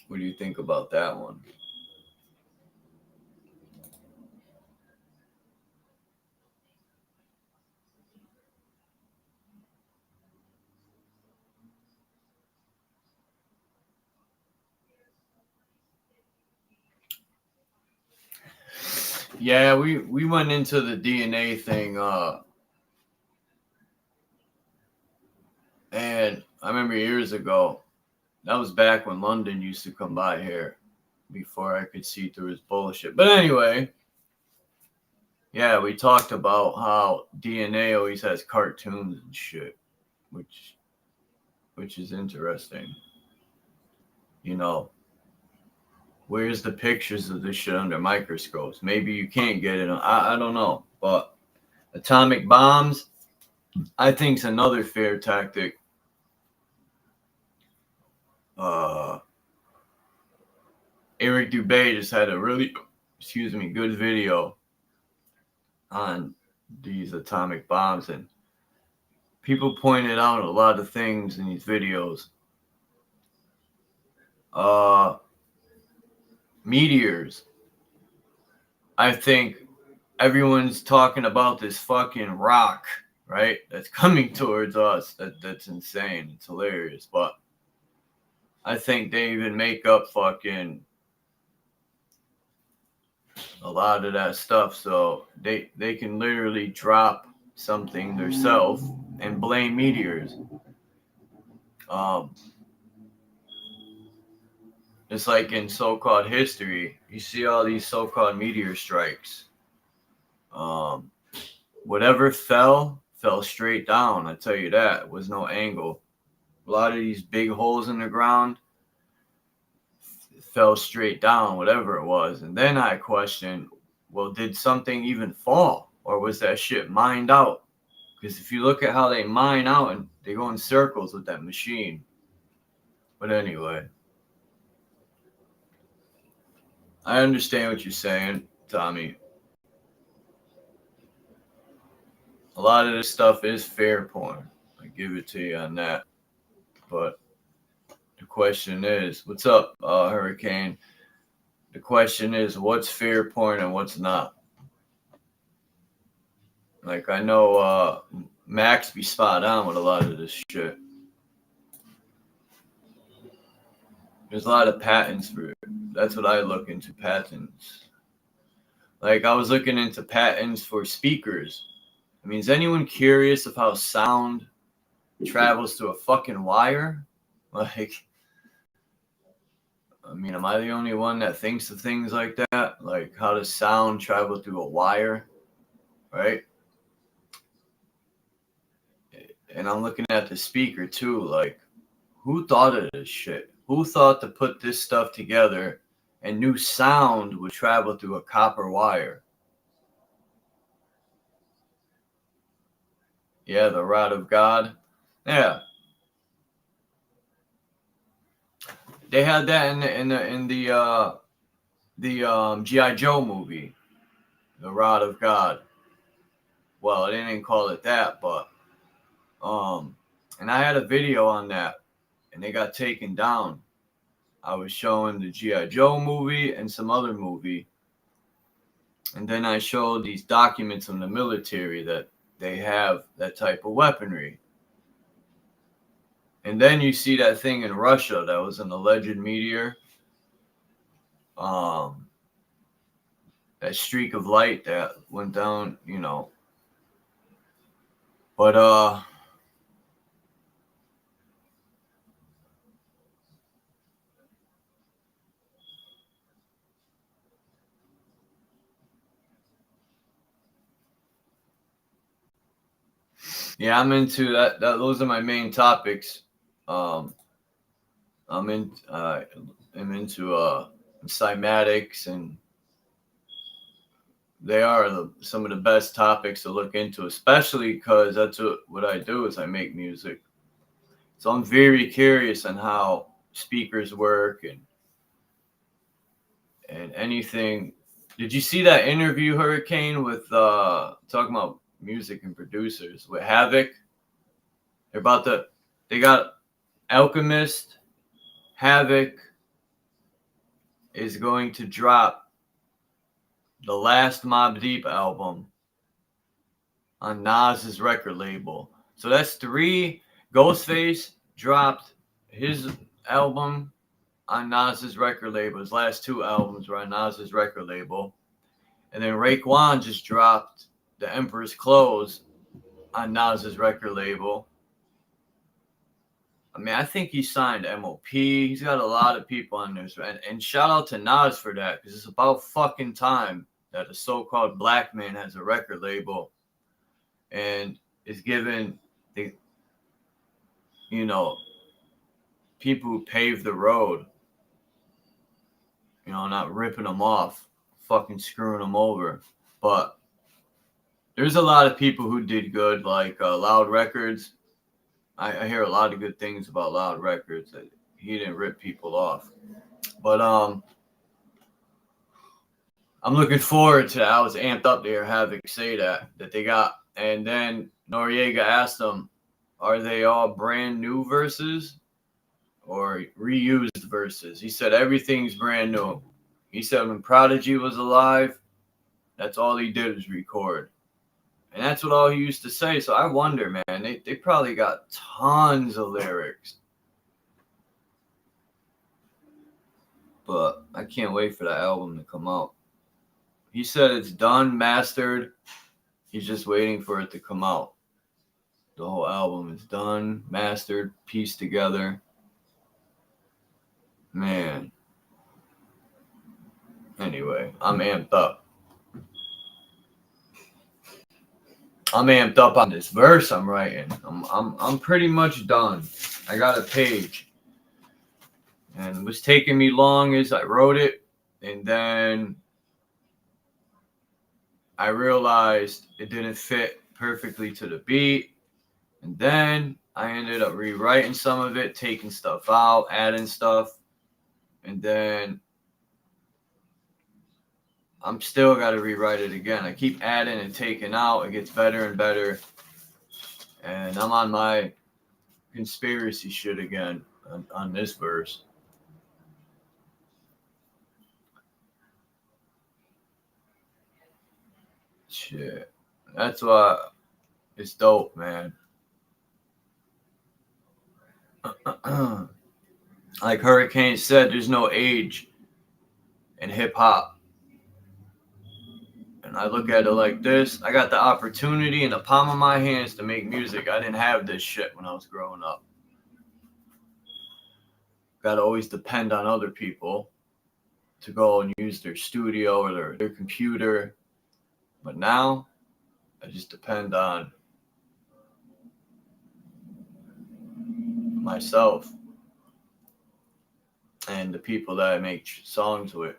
What do you think about that one? Yeah, we went into the DNA thing, and I remember years ago, that was back when London used to come by here, before I could see through his bullshit. But anyway, yeah, we talked about how DNA always has cartoons and shit, which is interesting. You know, where's the pictures of this shit under microscopes? Maybe you can't get it. I don't know. But atomic bombs, I think, is another fair tactic. Eric Dubé just had a really, good video on these atomic bombs, and people pointed out a lot of things in these videos. Meteors. I think everyone's talking about this fucking rock, right? That's coming towards us. That's insane. It's hilarious. But I think they even make up fucking a lot of that stuff, so they can literally drop something themselves and blame meteors. It's like in so-called history, you see all these so-called meteor strikes. Whatever fell straight down. I tell you that. It was no angle. A lot of these big holes in the ground fell straight down, whatever it was. And then I questioned, well, did something even fall? Or was that shit mined out? Because if you look at how they mine out, and they go in circles with that machine. But anyway, I understand what you're saying, Tommy. A lot of this stuff is fair porn. I give it to you on that. But the question is, what's up, Hurricane? The question is, what's fair porn and what's not? Like, I know Max be spot on with a lot of this shit. There's a lot of patents for it. That's what I look into, patents. Like, I was looking into patents for speakers. I mean, is anyone curious of how sound travels through a fucking wire? Like, I mean, am I the only one that thinks of things like that? Like, how does sound travel through a wire? Right? And I'm looking at the speaker too. Like, who thought of this shit? Who thought to put this stuff together and knew sound would travel through a copper wire? Yeah, the rod of God. Yeah. They had that in the G.I. Joe movie, the rod of God. Well, they didn't call it that, but and I had a video on that, and they got taken down. I was showing the G.I. Joe movie and some other movie, and then I showed these documents from the military that they have that type of weaponry. And then you see that thing in Russia that was an alleged meteor. That streak of light that went down, you know. But yeah, I'm into that. Those are my main topics. I'm into cymatics, and they are some of the best topics to look into, especially because that's what I do is I make music. So I'm very curious on how speakers work, and and anything. Did you see that interview, Hurricane, with talking about music and producers with Havoc? They got Alchemist. Havoc is going to drop the last Mobb Deep album on Nas's record label. So that's 3. Ghostface dropped his album on Nas's record label. His last 2 albums were on Nas's record label. And then Raytheon just dropped The Emperor's Clothes on Nas's record label. I mean, I think he signed MOP. He's got a lot of people on this. And shout out to Nas for that, because it's about fucking time that a so-called black man has a record label and is given the, people who paved the road, not ripping them off, fucking screwing them over. But there's a lot of people who did good, like Loud Records. I hear a lot of good things about Loud Records. That he didn't rip people off. But I'm looking forward to that. I was amped up to hear Havoc say that they got. And then Noriega asked him, are they all brand new verses or reused verses? He said everything's brand new. He said when Prodigy was alive, that's all he did was record. And that's what all he used to say. So I wonder, man, they probably got tons of lyrics. But I can't wait for that album to come out. He said it's done, mastered. He's just waiting for it to come out. The whole album is done, mastered, pieced together. Man. Anyway, I'm amped up. I'm amped up on this verse I'm writing. I'm pretty much done. I got a page. And it was taking me long as I wrote it. And then I realized it didn't fit perfectly to the beat. And then I ended up rewriting some of it, taking stuff out, adding stuff. And then I'm still got to rewrite it again. I keep adding and taking out. It gets better and better. And I'm on my conspiracy shit again on this verse. Shit. That's why it's dope, man. Like Hurricane said, there's no age in hip hop. And I look at it like this. I got the opportunity in the palm of my hands to make music. I didn't have this shit when I was growing up. Got to always depend on other people to go and use their studio or their computer. But now, I just depend on myself and the people that I make songs with.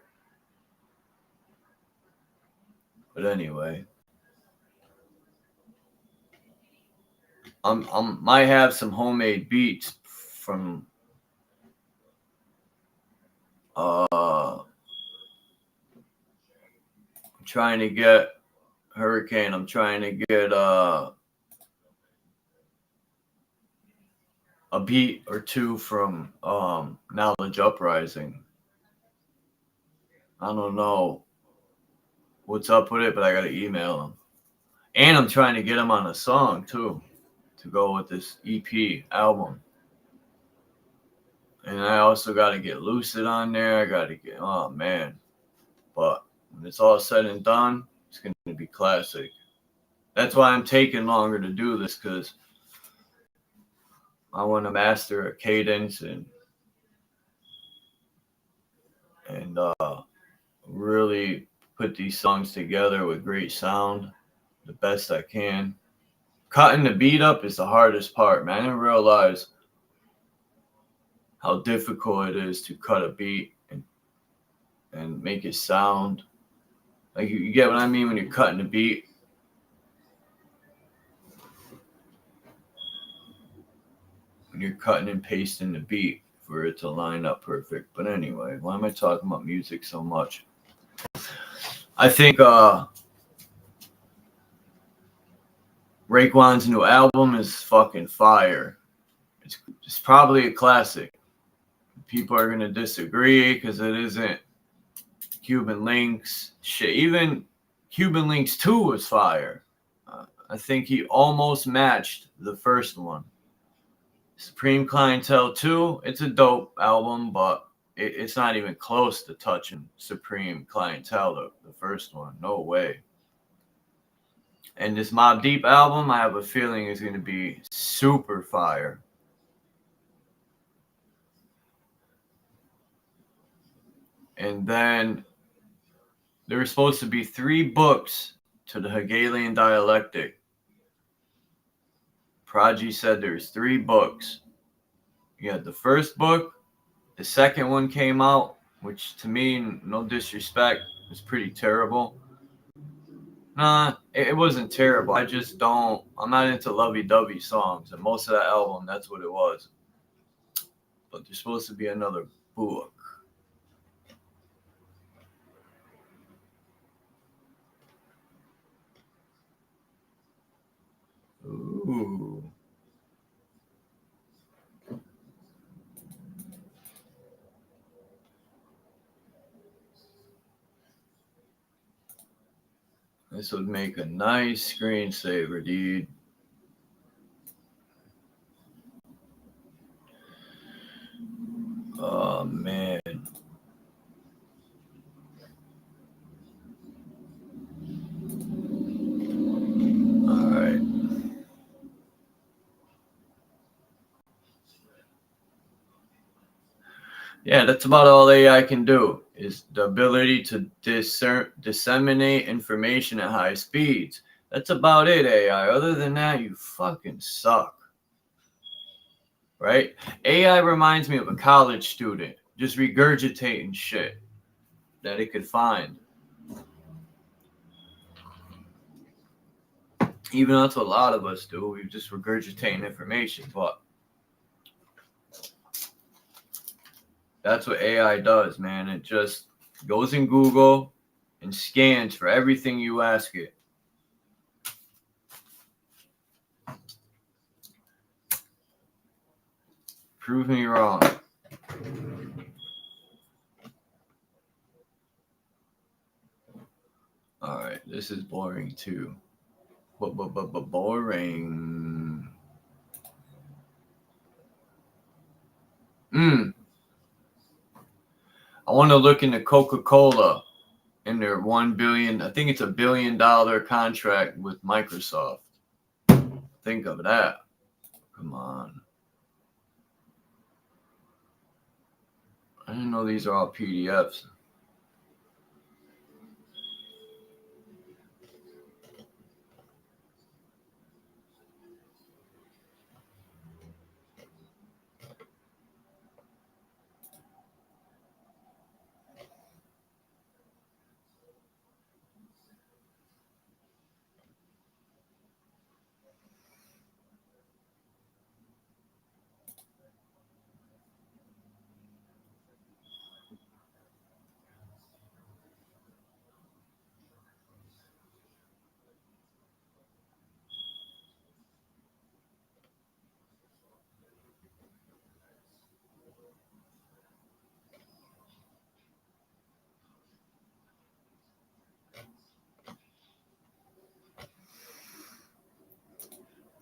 But anyway, might have some homemade beats from I'm trying to get Hurricane. I'm trying to get a beat or two from Knowledge Uprising. I don't know what's up with it, but I gotta email him. And I'm trying to get him on a song too, to go with this EP album. And I also gotta get Lucid on there. I gotta get, oh man. But when it's all said and done, it's gonna be classic. That's why I'm taking longer to do this, because I want to master a cadence and really put these songs together with great sound the best I can. Cutting the beat up is the hardest part, man. I didn't realize how difficult it is to cut a beat and make it sound like you get what I mean when you're cutting a beat. When you're cutting and pasting the beat for it to line up perfect. But anyway, why am I talking about music so much? I think Raekwon's new album is fucking fire. It's probably a classic. People are gonna disagree because it isn't Cuban Links. Shit, even Cuban Links 2 was fire. I think he almost matched the first one. Supreme Clientele 2, it's a dope album, but it's not even close to touching Supreme Clientele, the first one. No way. And this Mobb Deep album, I have a feeling is going to be super fire. And then there were supposed to be 3 books to the Hegelian dialectic. Prodigy said there's 3 books. You had the first book, the second one came out, which to me, no disrespect, was pretty terrible. Nah, it wasn't terrible. I'm not into lovey-dovey songs, and most of that album, that's what it was. But there's supposed to be another book. Ooh. This would make a nice screensaver, dude. Oh, man. All right. Yeah, that's about all AI can do, is the ability to disseminate information at high speeds. That's about it, AI. Other than that, you fucking suck. Right? AI reminds me of a college student just regurgitating shit that it could find. Even though that's what a lot of us do, we just regurgitating information, but that's what AI does, man. It just goes in Google and scans for everything you ask it. Prove me wrong. All right, this is boring too. Boring. I want to look into Coca-Cola and their $1 billion, I think it's $1 billion contract with Microsoft. Think of that. Come on. I didn't know these are all PDFs.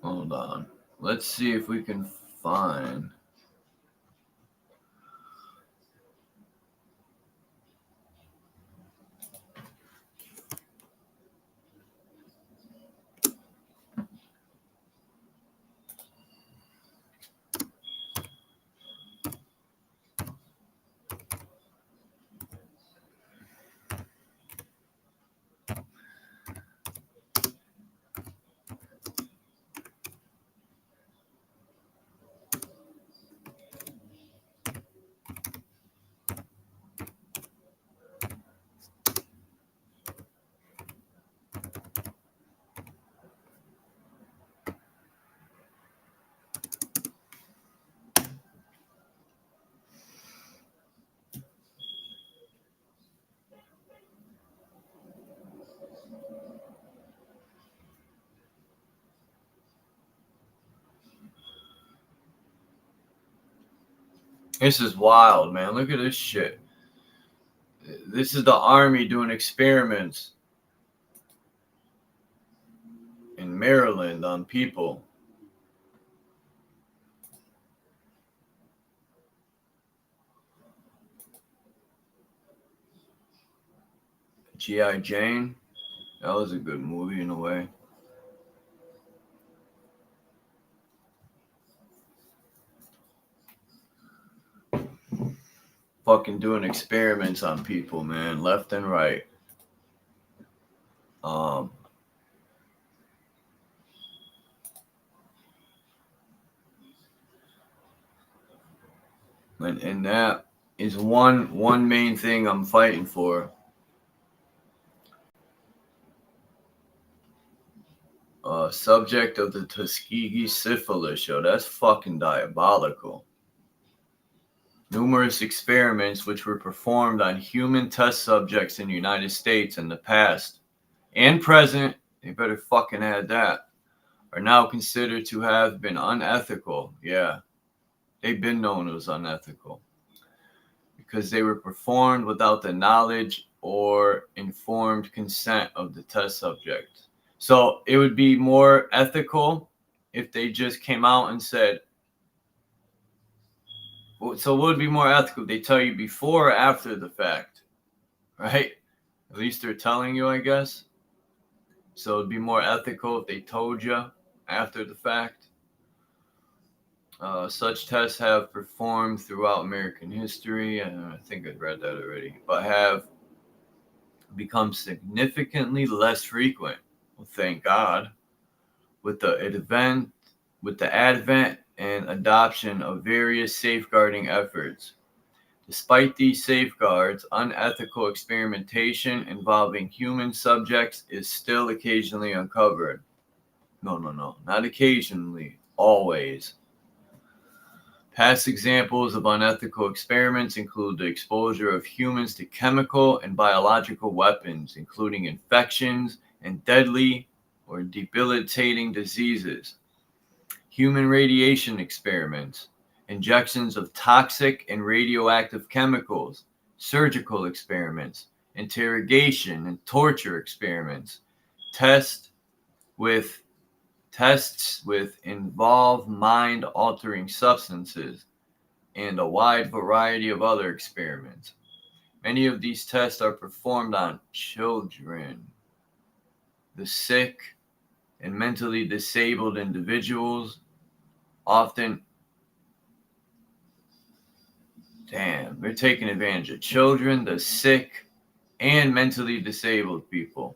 Hold on. Let's see if we can find. This is wild, man. Look at this shit. This is the army doing experiments in Maryland on people. G.I. Jane. That was a good movie in a way. Fucking doing experiments on people, man, left and right. And that is one main thing I'm fighting for. Subject of the Tuskegee syphilis show. That's fucking diabolical. Numerous experiments which were performed on human test subjects in the United States in the past and present, they better fucking add that, are now considered to have been unethical. Yeah, they've been known as unethical because they were performed without the knowledge or informed consent of the test subject. So it would be more ethical if they just came out and said, so what would be more ethical? They tell you before or after the fact, right? At least they're telling you, I guess. So it'd be more ethical if they told you after the fact. Such tests have performed throughout American history, and I think I've read that already, but have become significantly less frequent. Well, thank God. With the advent and adoption of various safeguarding efforts. Despite these safeguards, unethical experimentation involving human subjects is still occasionally uncovered. No, not occasionally, always. Past examples of unethical experiments include the exposure of humans to chemical and biological weapons, including infections and deadly or debilitating diseases, human radiation experiments, injections of toxic and radioactive chemicals, surgical experiments, interrogation and torture experiments, tests with involved mind-altering substances, and a wide variety of other experiments. Many of these tests are performed on children, the sick, and mentally disabled individuals, often, they're taking advantage of children, the sick, and mentally disabled people,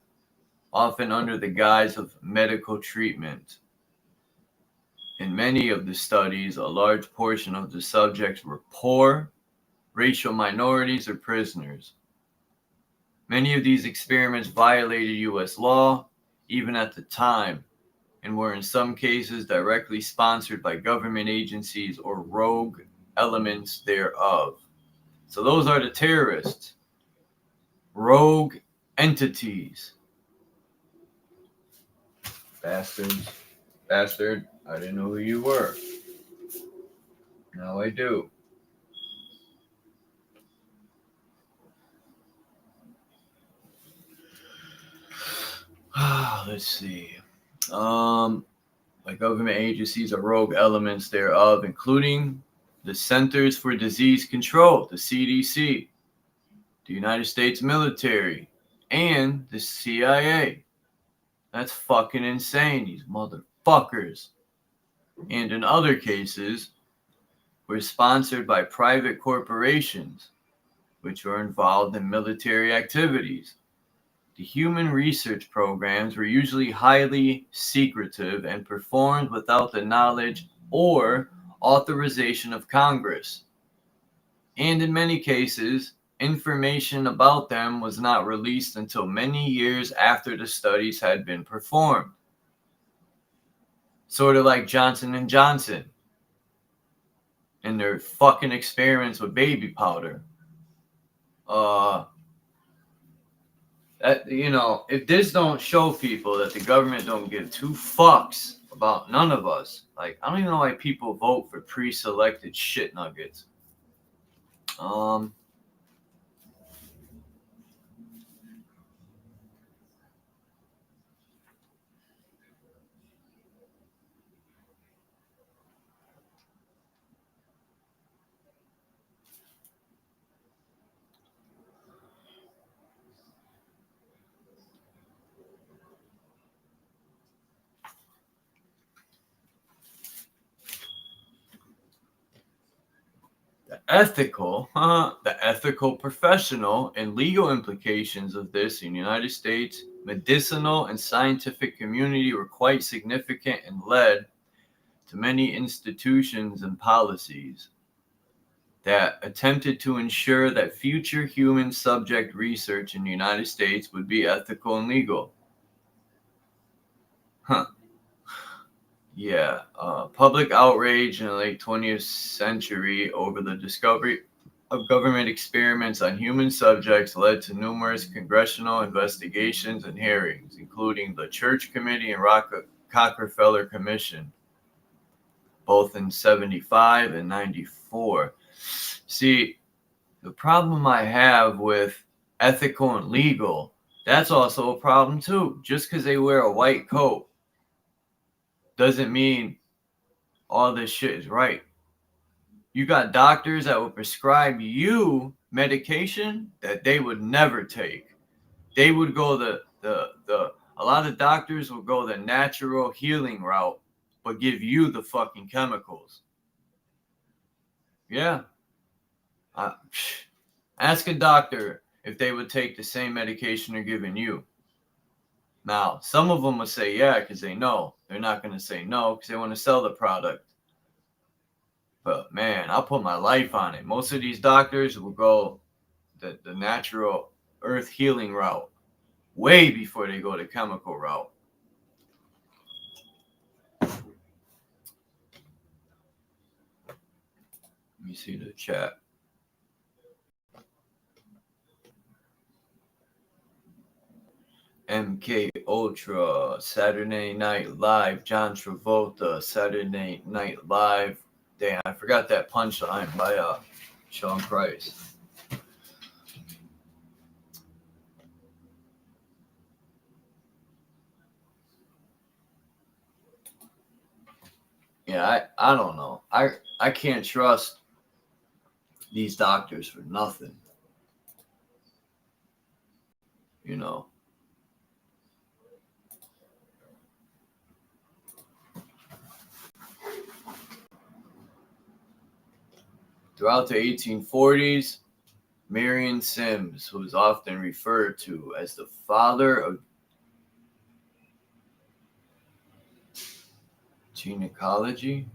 often under the guise of medical treatment. In many of the studies, a large portion of the subjects were poor, racial minorities, or prisoners. Many of these experiments violated U.S. law, even at the time, and were in some cases directly sponsored by government agencies or rogue elements thereof. So those are the terrorists, rogue entities. Bastards. Bastard, I didn't know who you were. Now I do. Let's see. By government agencies or rogue elements thereof, including the Centers for Disease Control, the CDC, the United States military, and the CIA. That's fucking insane, these motherfuckers. And in other cases, were sponsored by private corporations, which were involved in military activities. The human research programs were usually highly secretive and performed without the knowledge or authorization of Congress. And in many cases, information about them was not released until many years after the studies had been performed. Sort of like Johnson & Johnson and their fucking experiments with baby powder. If this don't show people that the government don't give two fucks about none of us, like, I don't even know why people vote for pre-selected shit nuggets. The ethical, professional, and legal implications of this in the United States medicinal and scientific community were quite significant and led to many institutions and policies that attempted to ensure that future human subject research in the United States would be ethical and legal. Yeah, public outrage in the late 20th century over the discovery of government experiments on human subjects led to numerous congressional investigations and hearings, including the Church Committee and Rockefeller Commission, both in 75 and 94. See, the problem I have with ethical and legal, that's also a problem too. Just because they wear a white coat doesn't mean all this shit is right. You got doctors that will prescribe you medication that they would never take. They would go a lot of doctors will go the natural healing route, but give you the fucking chemicals. Yeah. Ask a doctor if they would take the same medication they're giving you. Now, some of them will say yeah because they know. They're not going to say no because they want to sell the product. But man, I'll put my life on it. Most of these doctors will go the natural earth healing route way before they go the chemical route. Let me see the chat. MK Ultra, Saturday Night Live, John Travolta, Saturday Night Live. Damn, I forgot that punchline by Sean Price. Yeah, I don't know. I can't trust these doctors for nothing. You know. Throughout the 1840s, Marion Sims was often referred to as the father of gynecology.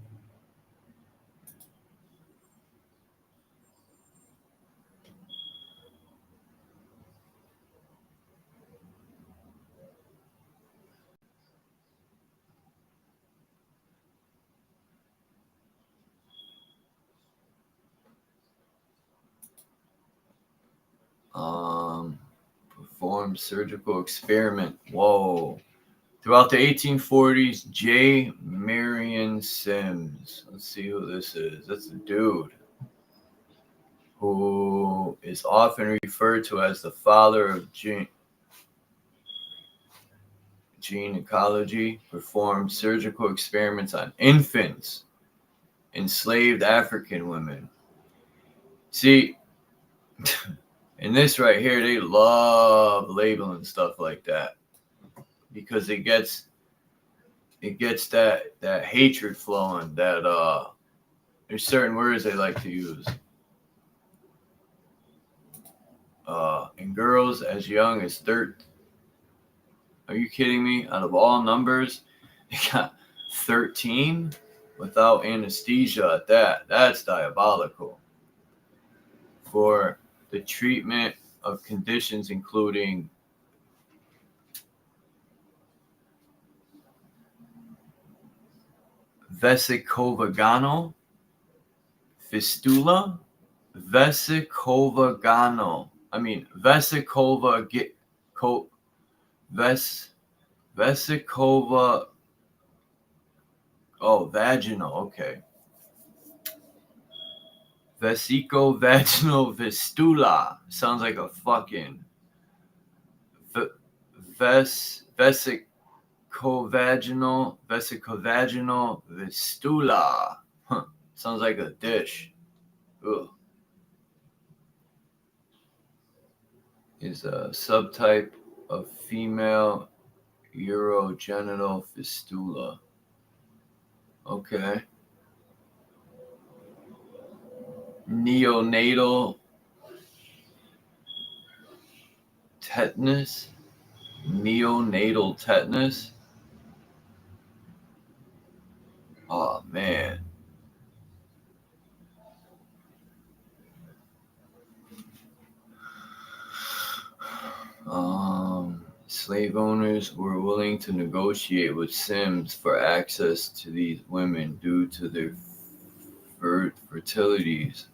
Performed surgical experiment. Whoa. Throughout the 1840s, J. Marion Sims. Let's see who this is. That's a dude who is often referred to as the father of gynecology, performed surgical experiments on infants, enslaved African women. See, in this right here, they love labeling stuff like that because it gets that hatred flowing. That there's certain words they like to use. And girls as young as 13. Are you kidding me? Out of all numbers, they got 13 without anesthesia at that. That's diabolical. For the treatment of conditions including vesicovaginal fistula, vesicovaginal. Vesicova. Oh, vaginal. Okay. Vesicovaginal fistula. Sounds like a fucking vesicovaginal fistula. Huh. Sounds like a dish. Ugh. Is a subtype of female urogenital fistula. Okay. Neonatal tetanus. Neonatal tetanus. Oh man. Slave owners were willing to negotiate with Sims for access to these women due to their fertilities,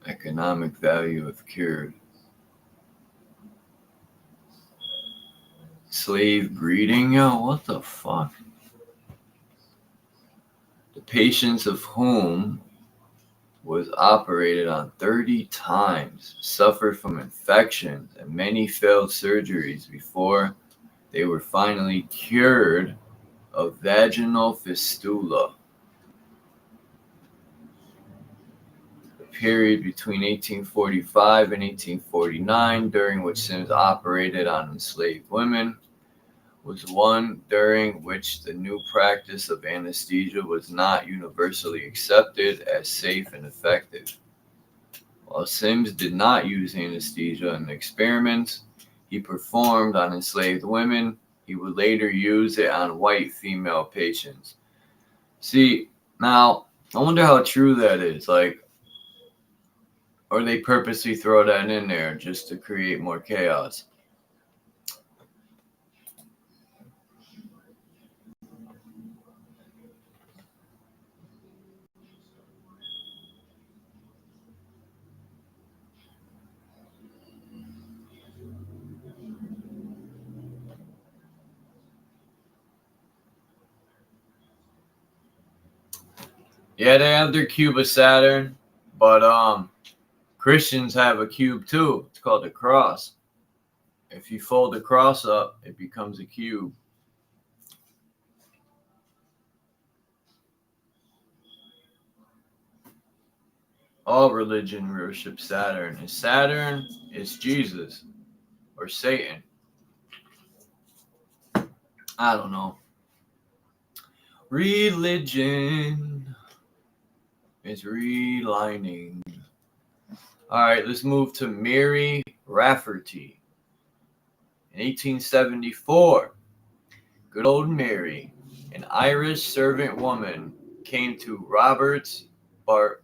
economic value if cured. Slave breeding, yo, what the fuck? The patients of whom was operated on 30 times, suffered from infections and many failed surgeries before they were finally cured of vaginal fistula. The period between 1845 and 1849, during which Sims operated on enslaved women, was one during which the new practice of anesthesia was not universally accepted as safe and effective. While Sims did not use anesthesia in experiments he performed on enslaved women, he would later use it on white female patients. See, now, I wonder how true that is. Like, or they purposely throw that in there just to create more chaos. Yeah, they have their cube of Saturn, but Christians have a cube too. It's called the cross. If you fold the cross up, it becomes a cube. All religion worships Saturn, and Saturn is Jesus or Satan. I don't know. Religion is relining. All right, let's move to Mary Rafferty. In 1874, good old Mary, an Irish servant woman, came to Robert's Bartholomew.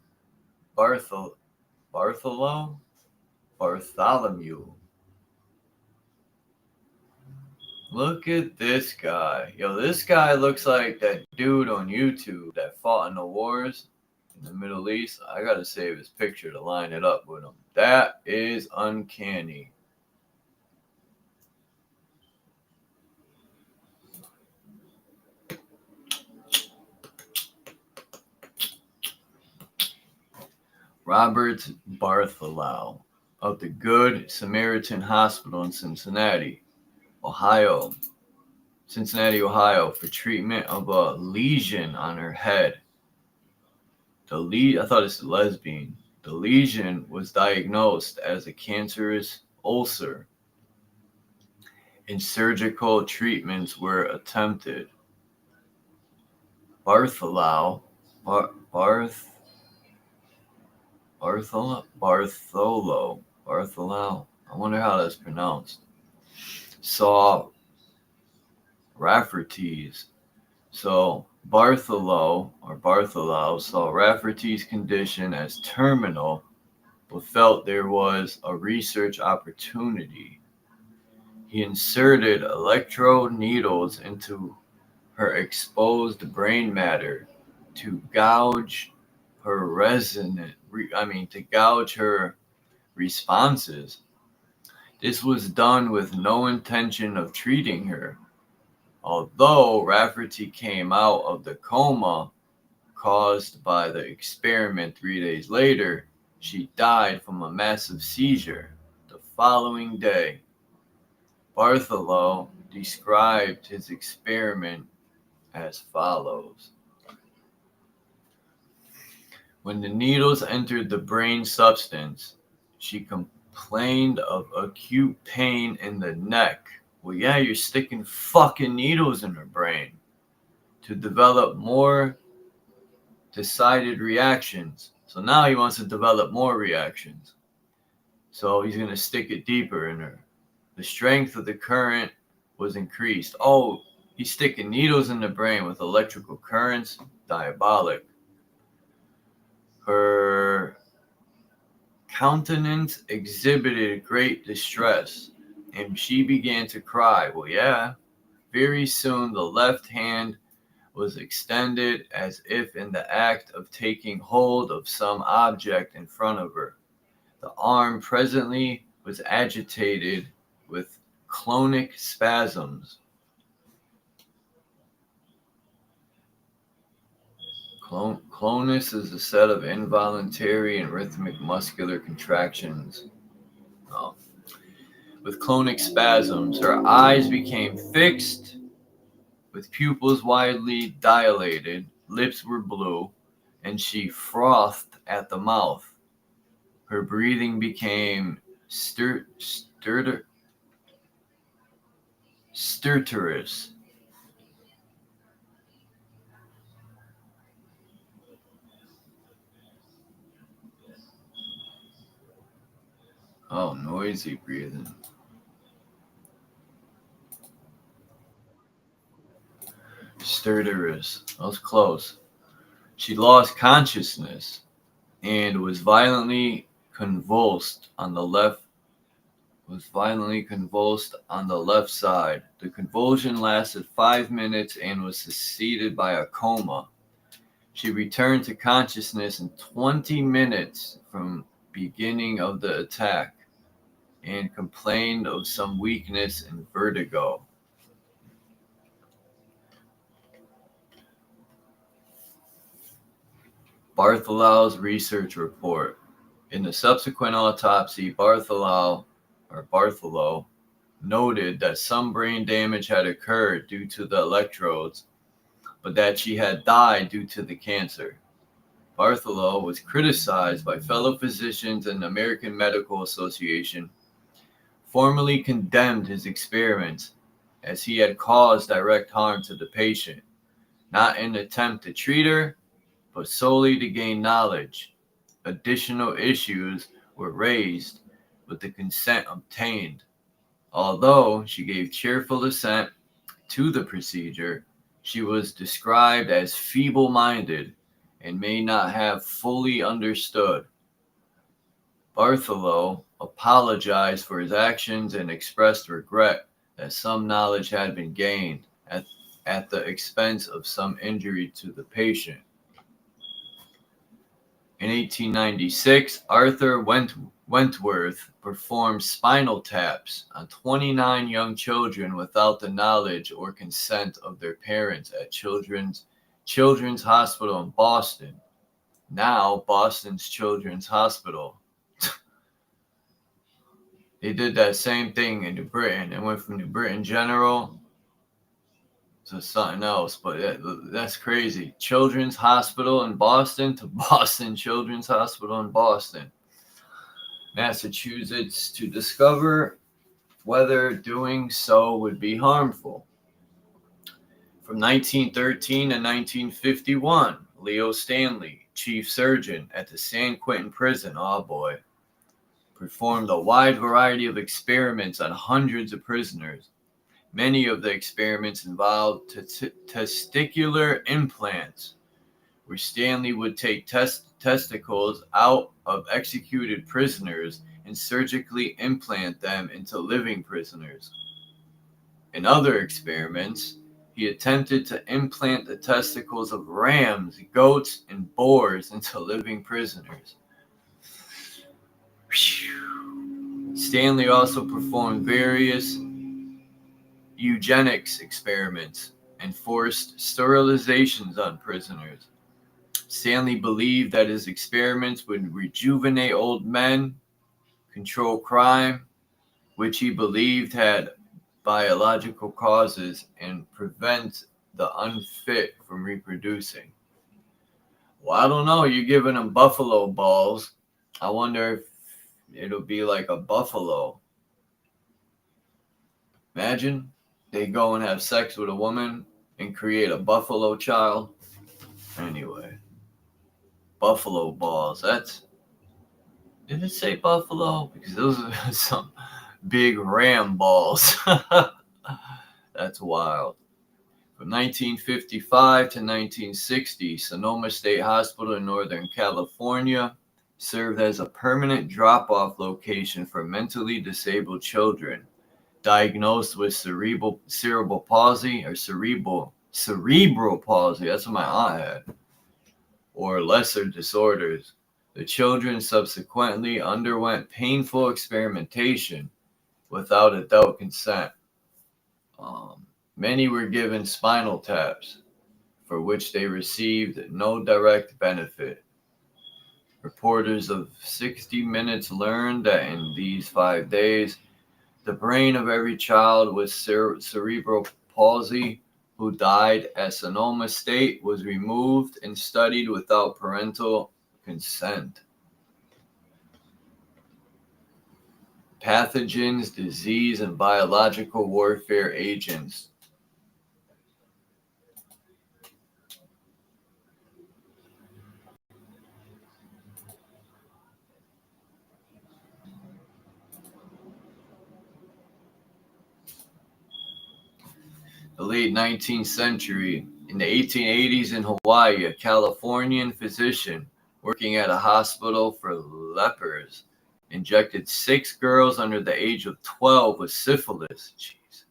Look at this guy. Yo, this guy looks like that dude on YouTube that fought in the wars in the Middle East. I gotta save his picture to line it up with him. That is uncanny. Robert Bartholomew of the Good Samaritan Hospital in Cincinnati, Ohio, for treatment of a lesion on her head. I thought it's a lesbian. The lesion was diagnosed as a cancerous ulcer, and surgical treatments were attempted. Bartholomew. I wonder how that's pronounced. Saw Rafferty's. So Bartholomew saw Rafferty's condition as terminal, but felt there was a research opportunity. He inserted electrode needles into her exposed brain matter to gouge her responses. This was done with no intention of treating her. Although Rafferty came out of the coma caused by the experiment. 3 days later, she died from a massive seizure. The following day, Bartholomew described his experiment as follows. When the needles entered the brain substance, she complained of acute pain in the neck. Well, yeah, you're sticking fucking needles in her brain. To develop more decided reactions. So now he wants to develop more reactions. So he's going to stick it deeper in her. The strength of the current was increased. Oh, he's sticking needles in the brain with electrical currents. Diabolic. Her countenance exhibited great distress, and she began to cry. Well, yeah. Very soon the left hand was extended as if in the act of taking hold of some object in front of her. The arm presently was agitated with clonic spasms. Clonus is a set of involuntary and rhythmic muscular contractions. With clonic spasms, her eyes became fixed, with pupils widely dilated, lips were blue, and she frothed at the mouth. Her breathing became stertorous. Oh, noisy breathing. Stertorous. That was close. She lost consciousness and was violently convulsed on the left side. The convulsion lasted 5 minutes and was succeeded by a coma. She returned to consciousness in 20 minutes from beginning of the attack and complained of some weakness and vertigo. Bartholow's research report. In the subsequent autopsy, Bartholow noted that some brain damage had occurred due to the electrodes, but that she had died due to the cancer. Bartholow was criticized by fellow physicians and the American Medical Association, formally condemned his experiments as he had caused direct harm to the patient, not in an attempt to treat her, but solely to gain knowledge. Additional issues were raised, but the consent obtained. Although she gave cheerful assent to the procedure, she was described as feeble-minded and may not have fully understood. Bartholow apologized for his actions and expressed regret that some knowledge had been gained at the expense of some injury to the patient. In 1896, Arthur Wentworth performed spinal taps on 29 young children without the knowledge or consent of their parents at Children's Hospital in Boston. Now, Boston's Children's Hospital. They did that same thing in New Britain. It went from New Britain General to something else, but that's crazy. Children's Hospital in Boston to Boston Children's Hospital in Boston, Massachusetts, to discover whether doing so would be harmful. From 1913 to 1951, Leo Stanley, chief surgeon at the San Quentin prison, oh boy, performed a wide variety of experiments on hundreds of prisoners. Many of the experiments involved testicular implants, where Stanley would take testicles out of executed prisoners and surgically implant them into living prisoners. In other experiments, he attempted to implant the testicles of rams, goats, and boars into living prisoners. Stanley also performed various eugenics experiments and forced sterilizations on prisoners. Stanley believed that his experiments would rejuvenate old men, control crime, which he believed had biological causes, and prevent the unfit from reproducing. Well, I don't know. You're giving them buffalo balls. I wonder if it'll be like a buffalo. Imagine they go and have sex with a woman and create a buffalo child. Anyway, buffalo balls. Did it say buffalo? Because those are some big ram balls. That's wild. From 1955 to 1960, Sonoma State Hospital in Northern California served as a permanent drop-off location for mentally disabled children diagnosed with cerebral palsy, that's what my aunt had, or lesser disorders. The children subsequently underwent painful experimentation without adult consent. Many were given spinal taps, for which they received no direct benefit. Reporters of 60 Minutes learned that in these 5 days, the brain of every child with cerebral palsy who died at Sonoma State was removed and studied without parental consent. Pathogens, disease, and biological warfare agents. The late 19th century. In the 1880s in Hawaii, a Californian physician working at a hospital for lepers injected 6 girls under the age of 12 with syphilis. Jeez.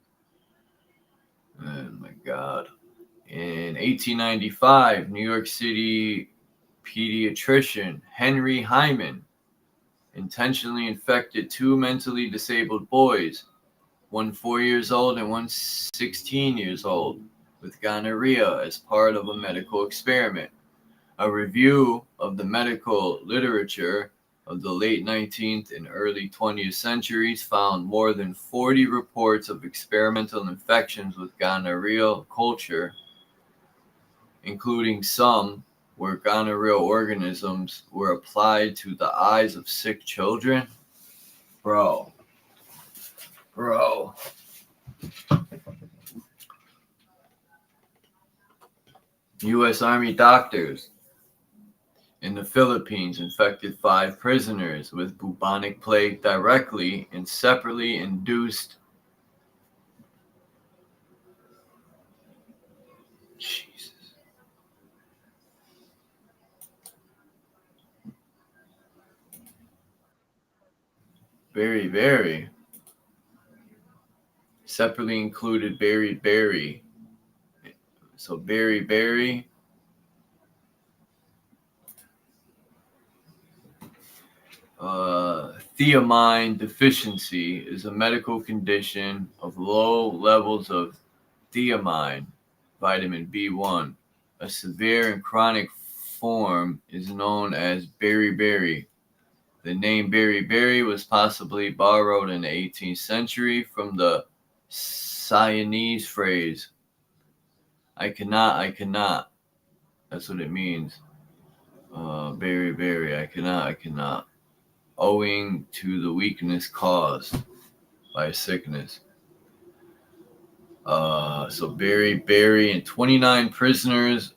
Oh my God. In 1895, New York City pediatrician Henry Hyman intentionally infected 2 mentally disabled boys, one 4 years old and one 16 years old, with gonorrhea as part of a medical experiment. A review of the medical literature of the late 19th and early 20th centuries found more than 40 reports of experimental infections with gonorrhea culture, including some where gonorrhea organisms were applied to the eyes of sick children. Bro. U.S. Army doctors in the Philippines infected 5 prisoners with bubonic plague directly and separately induced. Jesus. Very. Separately included beriberi. So beriberi. Thiamine deficiency is a medical condition of low levels of thiamine, vitamin B1. A severe and chronic form is known as beriberi. The name beriberi was possibly borrowed in the 18th century from the Siamese phrase, I cannot. That's what it means. Beriberi, I cannot. Owing to the weakness caused by sickness. So beriberi and 29 prisoners,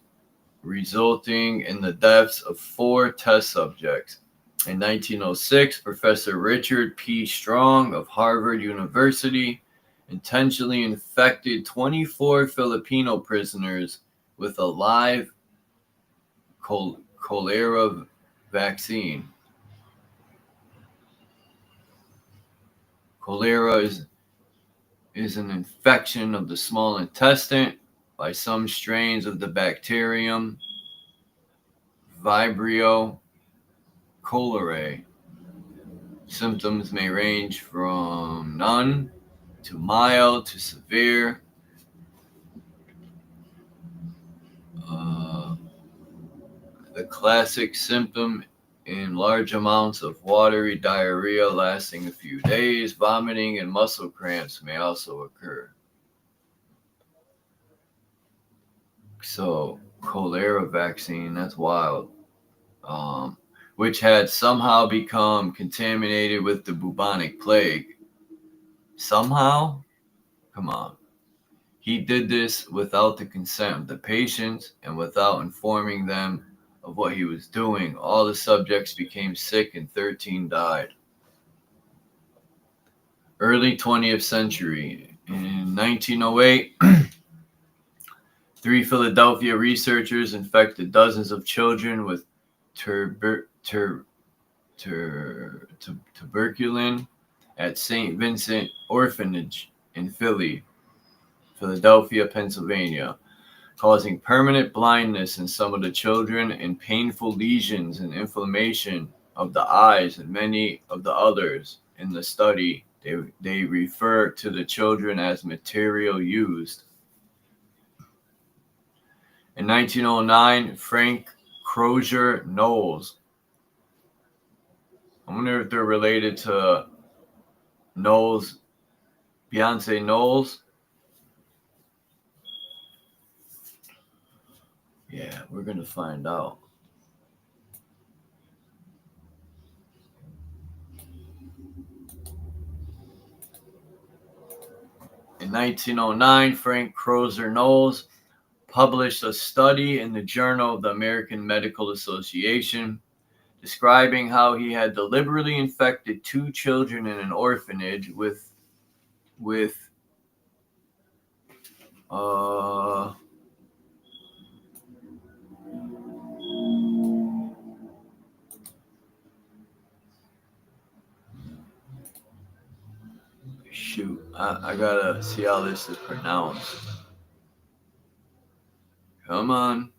resulting in the deaths of 4 test subjects. In 1906, Professor Richard P. Strong of Harvard University intentionally infected 24 Filipino prisoners with a live cholera vaccine. Cholera is an infection of the small intestine by some strains of the bacterium Vibrio cholerae. Symptoms may range from none to mild to severe. the classic symptom in large amounts of watery diarrhea lasting a few days. Vomiting and muscle cramps may also occur. So, cholera vaccine, that's wild. Which had somehow become contaminated with the bubonic plague. Somehow? Come on. He did this without the consent of the patients and without informing them of what he was doing. All the subjects became sick and 13 died. Early 20th century. In 1908, 3 Philadelphia researchers infected dozens of children with tuberculin at St. Vincent Orphanage in Philadelphia, Pennsylvania, causing permanent blindness in some of the children and painful lesions and inflammation of the eyes in many of the others. In the study, they refer to the children as material used. In 1909, Frank Crozier Knowles. I wonder if they're related to Knowles, Beyonce Knowles. Yeah, we're going to find out. In 1909, Frank Crozier Knowles published a study in the Journal of the American Medical Association describing how he had deliberately infected 2 children in an orphanage with shoot, I gotta see how this is pronounced. Come on.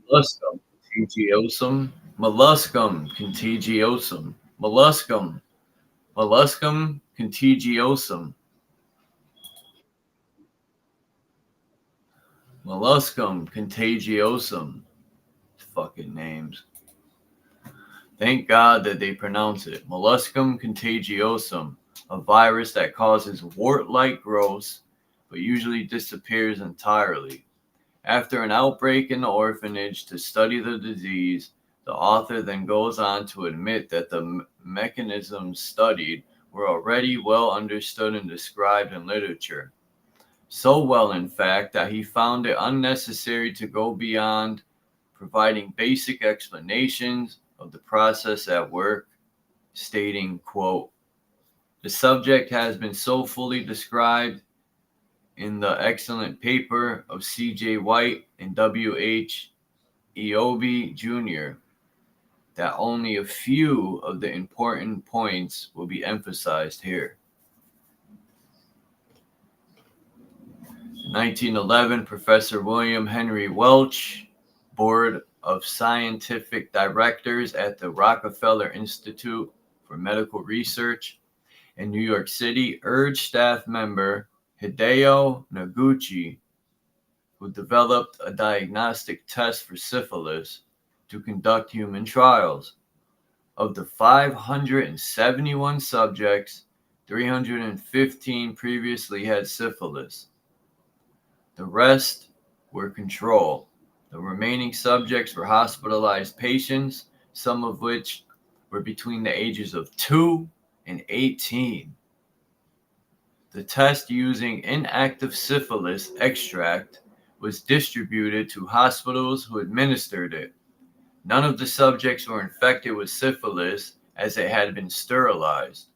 Molluscum contagiosum. Molluscum contagiosum. Molluscum. Molluscum contagiosum. Molluscum contagiosum. Fucking names. Thank God that they pronounce it. Molluscum contagiosum, a virus that causes wart-like growths, but usually disappears entirely. After an outbreak in the orphanage to study the disease, the author then goes on to admit that the mechanisms studied were already well understood and described in literature. So well, in fact, that he found it unnecessary to go beyond providing basic explanations of the process at work, stating, quote, "The subject has been so fully described in the excellent paper of C.J. White and W.H. Eoby Jr. that only a few of the important points will be emphasized here." In 1911, Professor William Henry Welch, Board of Scientific Directors at the Rockefeller Institute for Medical Research in New York City, urged staff member Hideo Noguchi, who developed a diagnostic test for syphilis, to conduct human trials. Of the 571 subjects, 315 previously had syphilis. The rest were control. The remaining subjects were hospitalized patients, some of which were between the ages of 2 and 18. The test using inactive syphilis extract was distributed to hospitals who administered it. None of the subjects were infected with syphilis as they had been sterilized,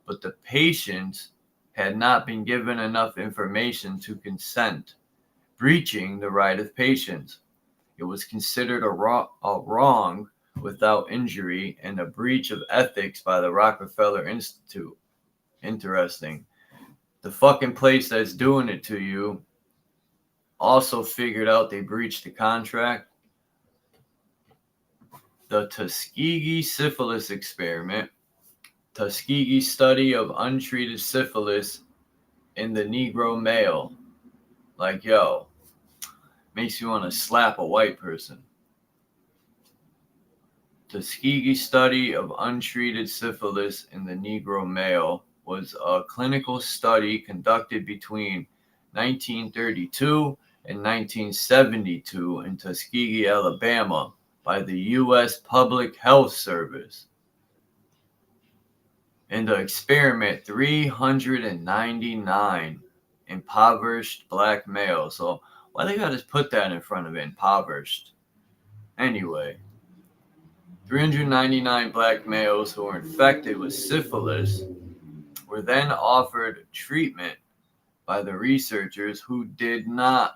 but the patients had not been given enough information to consent, breaching the right of patients. It was considered a wrong without injury and a breach of ethics by the Rockefeller Institute. Interesting. The fucking place that's doing it to you also figured out they breached the contract The Tuskegee syphilis experiment. Tuskegee study of untreated syphilis in the Negro male. Like, yo, makes you want to slap a white person. Tuskegee study of untreated syphilis in the Negro male was a clinical study conducted between 1932 and 1972 in Tuskegee, Alabama by the U.S. Public Health Service. In the experiment, 399 impoverished black males. So why they gotta put that in front of it, impoverished? Anyway, 399 black males who were infected with syphilis were then offered treatment by the researchers, who did not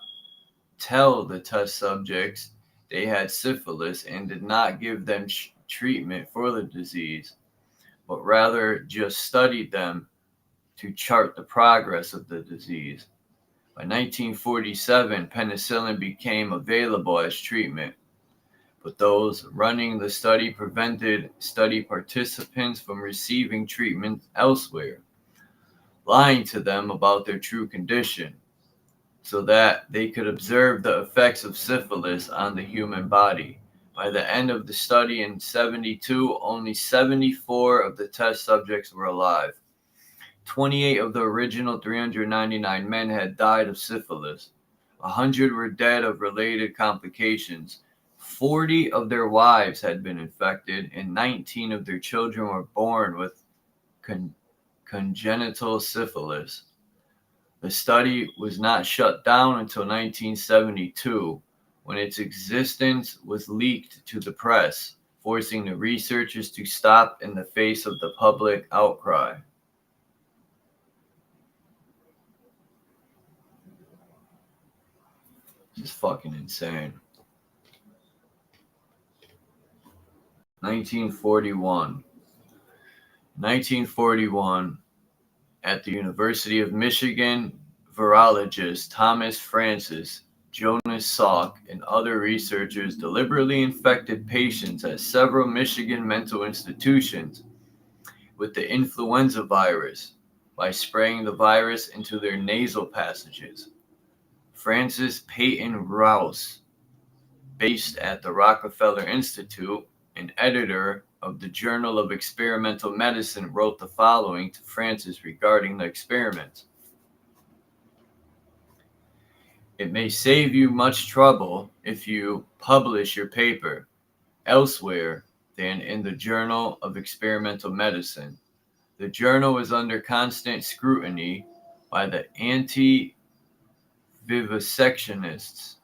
tell the test subjects they had syphilis and did not give them treatment for the disease, but rather just studied them to chart the progress of the disease. By 1947, penicillin became available as treatment, but those running the study prevented study participants from receiving treatment elsewhere, lying to them about their true condition so that they could observe the effects of syphilis on the human body. By the end of the study in 1972, only 74 of the test subjects were alive. 28 of the original 399 men had died of syphilis. 100 were dead of related complications. 40 of their wives had been infected, and 19 of their children were born with congenital syphilis. The study was not shut down until 1972, when its existence was leaked to the press, forcing the researchers to stop in the face of the public outcry. This is fucking insane. 1941, at the University of Michigan, virologist Thomas Francis, Jonas Salk, and other researchers deliberately infected patients at several Michigan mental institutions with the influenza virus by spraying the virus into their nasal passages. Francis Peyton Rouse, based at the Rockefeller Institute, an editor of the Journal of Experimental Medicine, wrote the following to Francis regarding the experiment. It may save you much trouble if you publish your paper elsewhere than in the Journal of Experimental Medicine. The journal is under constant scrutiny by the anti-vivisectionists,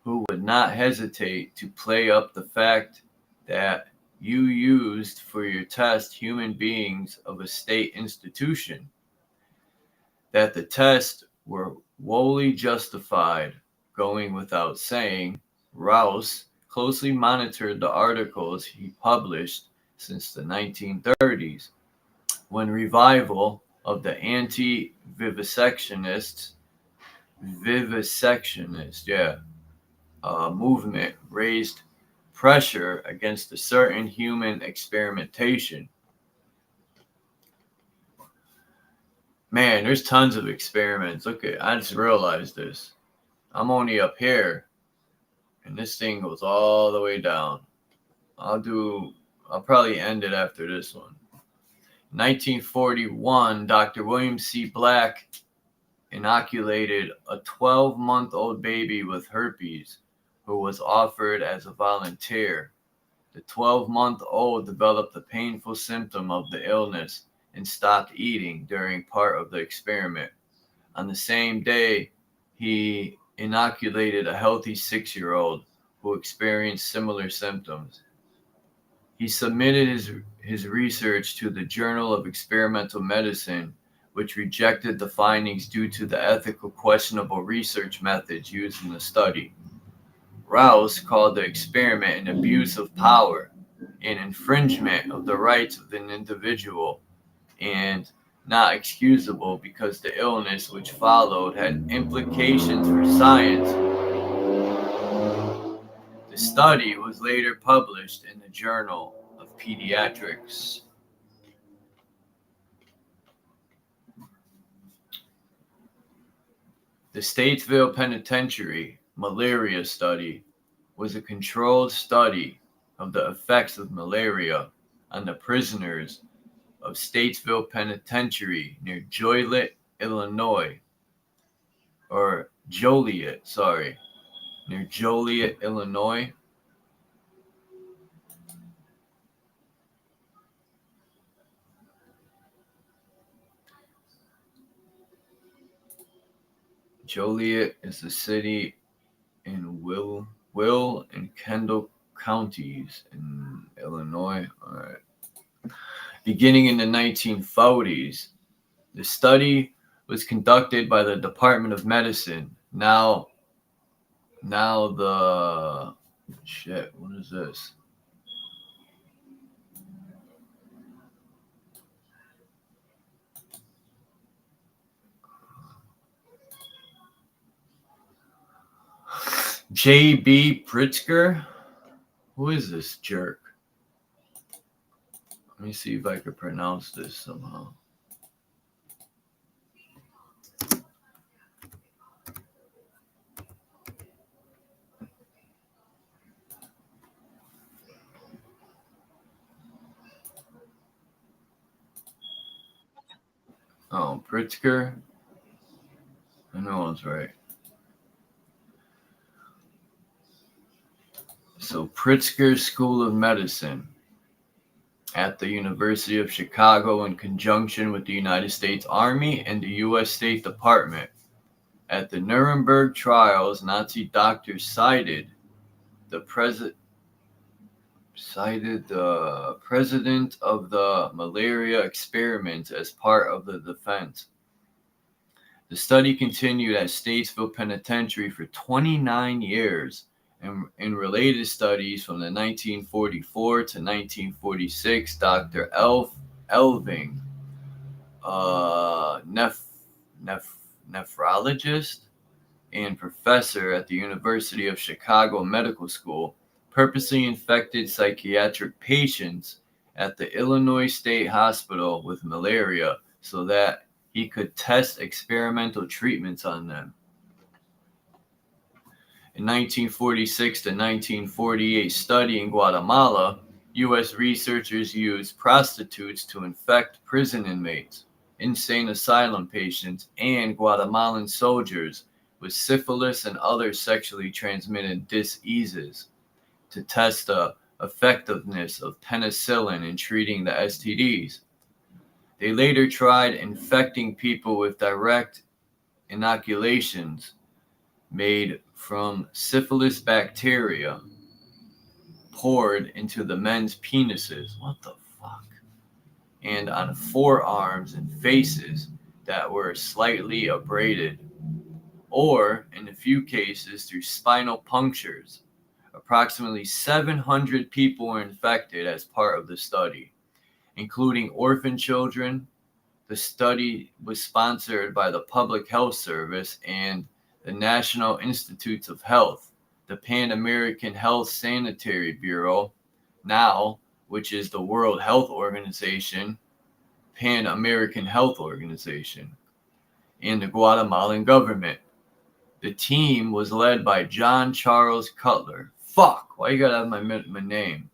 who would not hesitate to play up the fact that you used for your test human beings of a state institution, that the tests were wholly justified. Going without saying, Rouse closely monitored the articles he published since the 1930s, when revival of the anti-vivisectionist movement raised pressure against a certain human experimentation. Man, there's tons of experiments. Okay, I just realized this. I'm only up here, and this thing goes all the way down. I'll probably end it after this one. 1941, Dr. William C. Black inoculated a 12-month-old baby with herpes who was offered as a volunteer. The 12-month-old developed the painful symptom of the illness and stopped eating during part of the experiment. On the same day, he inoculated a healthy 6-year-old who experienced similar symptoms. He submitted his research to the Journal of Experimental Medicine, which rejected the findings due to the ethical questionable research methods used in the study. Rouse called the experiment an abuse of power, an infringement of the rights of an individual, and not excusable because the illness which followed had implications for science. The study was later published in the Journal of Pediatrics. The Statesville Penitentiary malaria study was a controlled study of the effects of malaria on the prisoners of Statesville Penitentiary near Joliet, Illinois, near Joliet, Illinois. Joliet is a city in Will and Kendall counties in Illinois. All right. Beginning in the 1940s, the study was conducted by the Department of Medicine. Now the shit. What is this? J.B. Pritzker? Who is this jerk? Let me see if I can pronounce this somehow. Oh, Pritzker? I know I was right. So, Pritzker School of Medicine at the University of Chicago in conjunction with the United States Army and the U.S. State Department. At the Nuremberg trials, Nazi doctors cited the president of the malaria experiments as part of the defense. The study continued at Statesville Penitentiary for 29 years, and in related studies from the 1944 to 1946, Dr. Elving, nephrologist and professor at the University of Chicago Medical School, purposely infected psychiatric patients at the Illinois State Hospital with malaria so that he could test experimental treatments on them. In 1946 to 1948 study in Guatemala, U.S. researchers used prostitutes to infect prison inmates, insane asylum patients, and Guatemalan soldiers with syphilis and other sexually transmitted diseases to test the effectiveness of penicillin in treating the STDs. They later tried infecting people with direct inoculations made from syphilis bacteria poured into the men's penises. What the fuck? And on forearms and faces that were slightly abraded, or in a few cases through spinal punctures. Approximately 700 people were infected as part of the study, including orphan children. The study was sponsored by the Public Health Service and the National Institutes of Health, the Pan American Health Sanitary Bureau, now, which is the World Health Organization, Pan American Health Organization, and the Guatemalan government. The team was led by John Charles Cutler. Fuck, why you gotta have my name?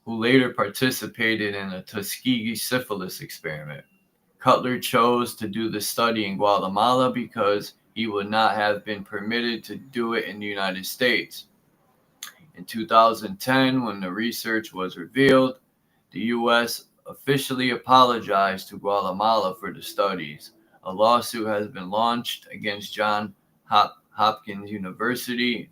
Who later participated in the Tuskegee syphilis experiment. Cutler chose to do the study in Guatemala because he would not have been permitted to do it in the United States. In 2010, when the research was revealed, the U.S. officially apologized to Guatemala for the studies. A lawsuit has been launched against Johns Hopkins University,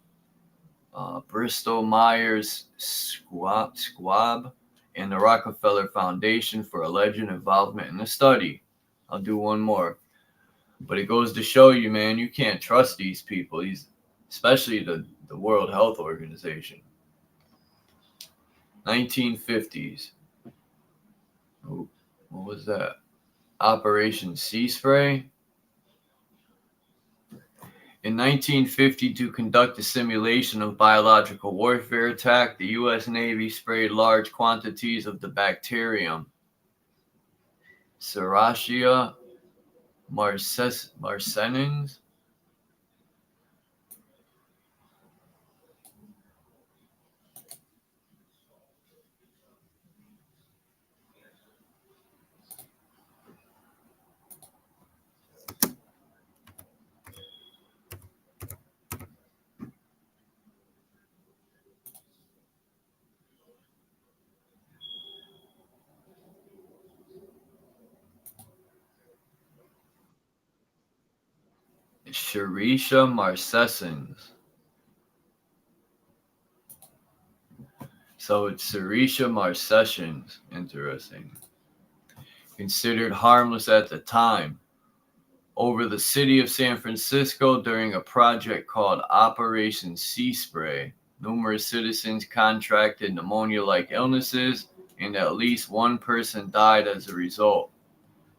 Bristol Myers Squibb, and the Rockefeller Foundation for alleged involvement in the study. I'll do one more. But it goes to show you, man, you can't trust these people, especially the World Health Organization. 1950s. Oh, what was that? Operation Sea Spray. In 1950, to conduct a simulation of biological warfare attack, the U.S. Navy sprayed large quantities of the bacterium Serratia marcescens. Serratia marcescens. So it's Serratia marcescens. Interesting. Considered harmless at the time. Over the city of San Francisco during a project called Operation Sea Spray, numerous citizens contracted pneumonia-like illnesses, and at least one person died as a result.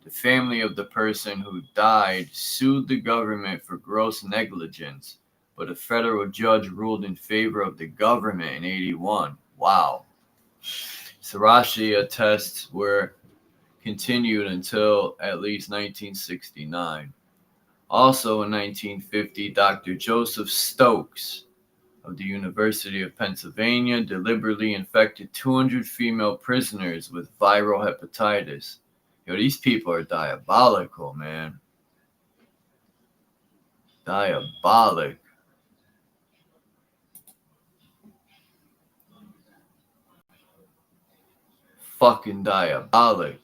The family of the person who died sued the government for gross negligence, but a federal judge ruled in favor of the government in 1981. Wow. Serratia tests were continued until at least 1969. Also in 1950, Dr. Joseph Stokes of the University of Pennsylvania deliberately infected 200 female prisoners with viral hepatitis. Yo, these people are diabolical, man. Diabolic. Fucking diabolic.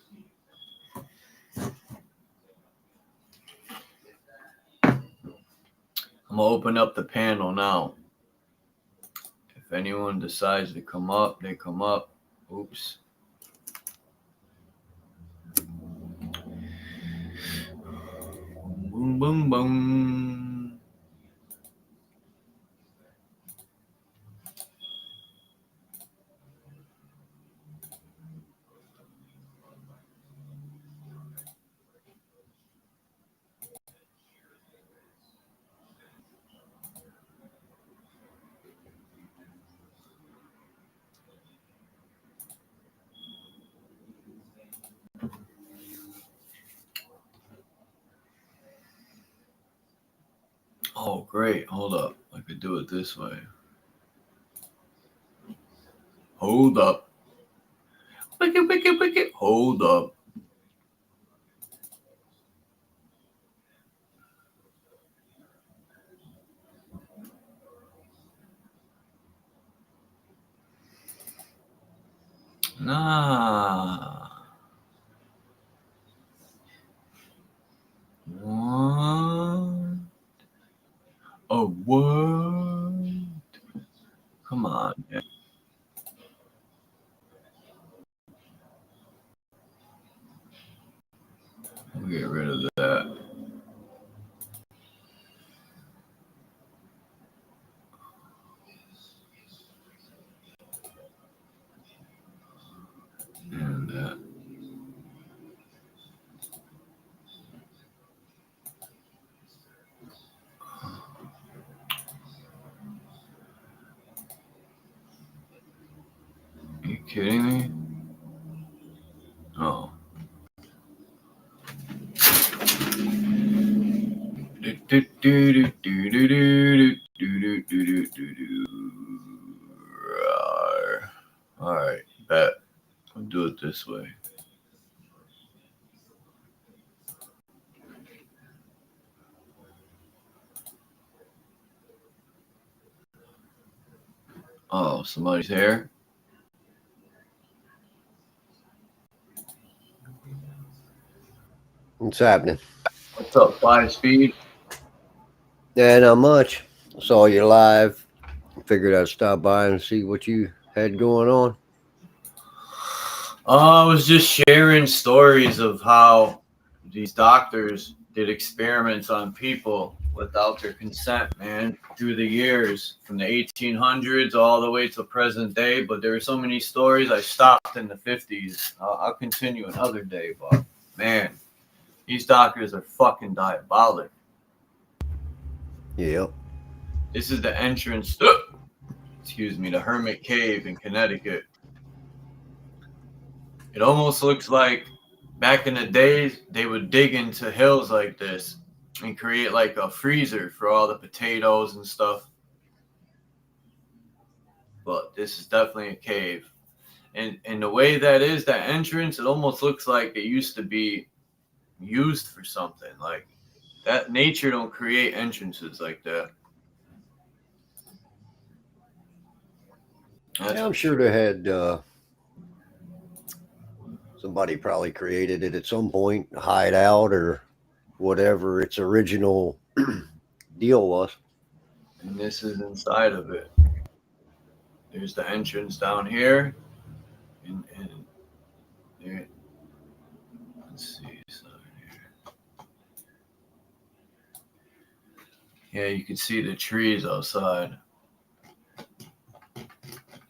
I'm gonna open up the panel now. If anyone decides to come up, they come up. Oops. Boom, boom, boom. Oh, great. Hold up. I could do it this way. Hold up. Wicked, wicked, wicked. Hold up. Nah. What? A word? Come on, man. We'll get rid of that. And that. Are you kidding me? Oh. All right, bet. I'll do it this way. Oh, somebody's here? What's happening? What's up, 5 Speed? Yeah, not much. Saw you live. Figured I'd stop by and see what you had going on. I was just sharing stories of how these doctors did experiments on people without their consent, man, through the years, from the 1800s all the way to present day. But there were so many stories. I stopped in the 50s. I'll continue another day, but man, these doctors are fucking diabolic. Yep. This is the entrance, excuse me, the Hermit Cave in Connecticut. It almost looks like back in the days, they would dig into hills like this and create like a freezer for all the potatoes and stuff. But this is definitely a cave. And the way that is, that entrance, it almost looks like it used to be used for something. Like that nature don't create entrances like that. That's Yeah, I'm for sure sure. they had somebody probably created it at some point, hideout or whatever its original deal was. And this is inside of it. There's the entrance down here. And there, let's see. So yeah, you can see the trees outside.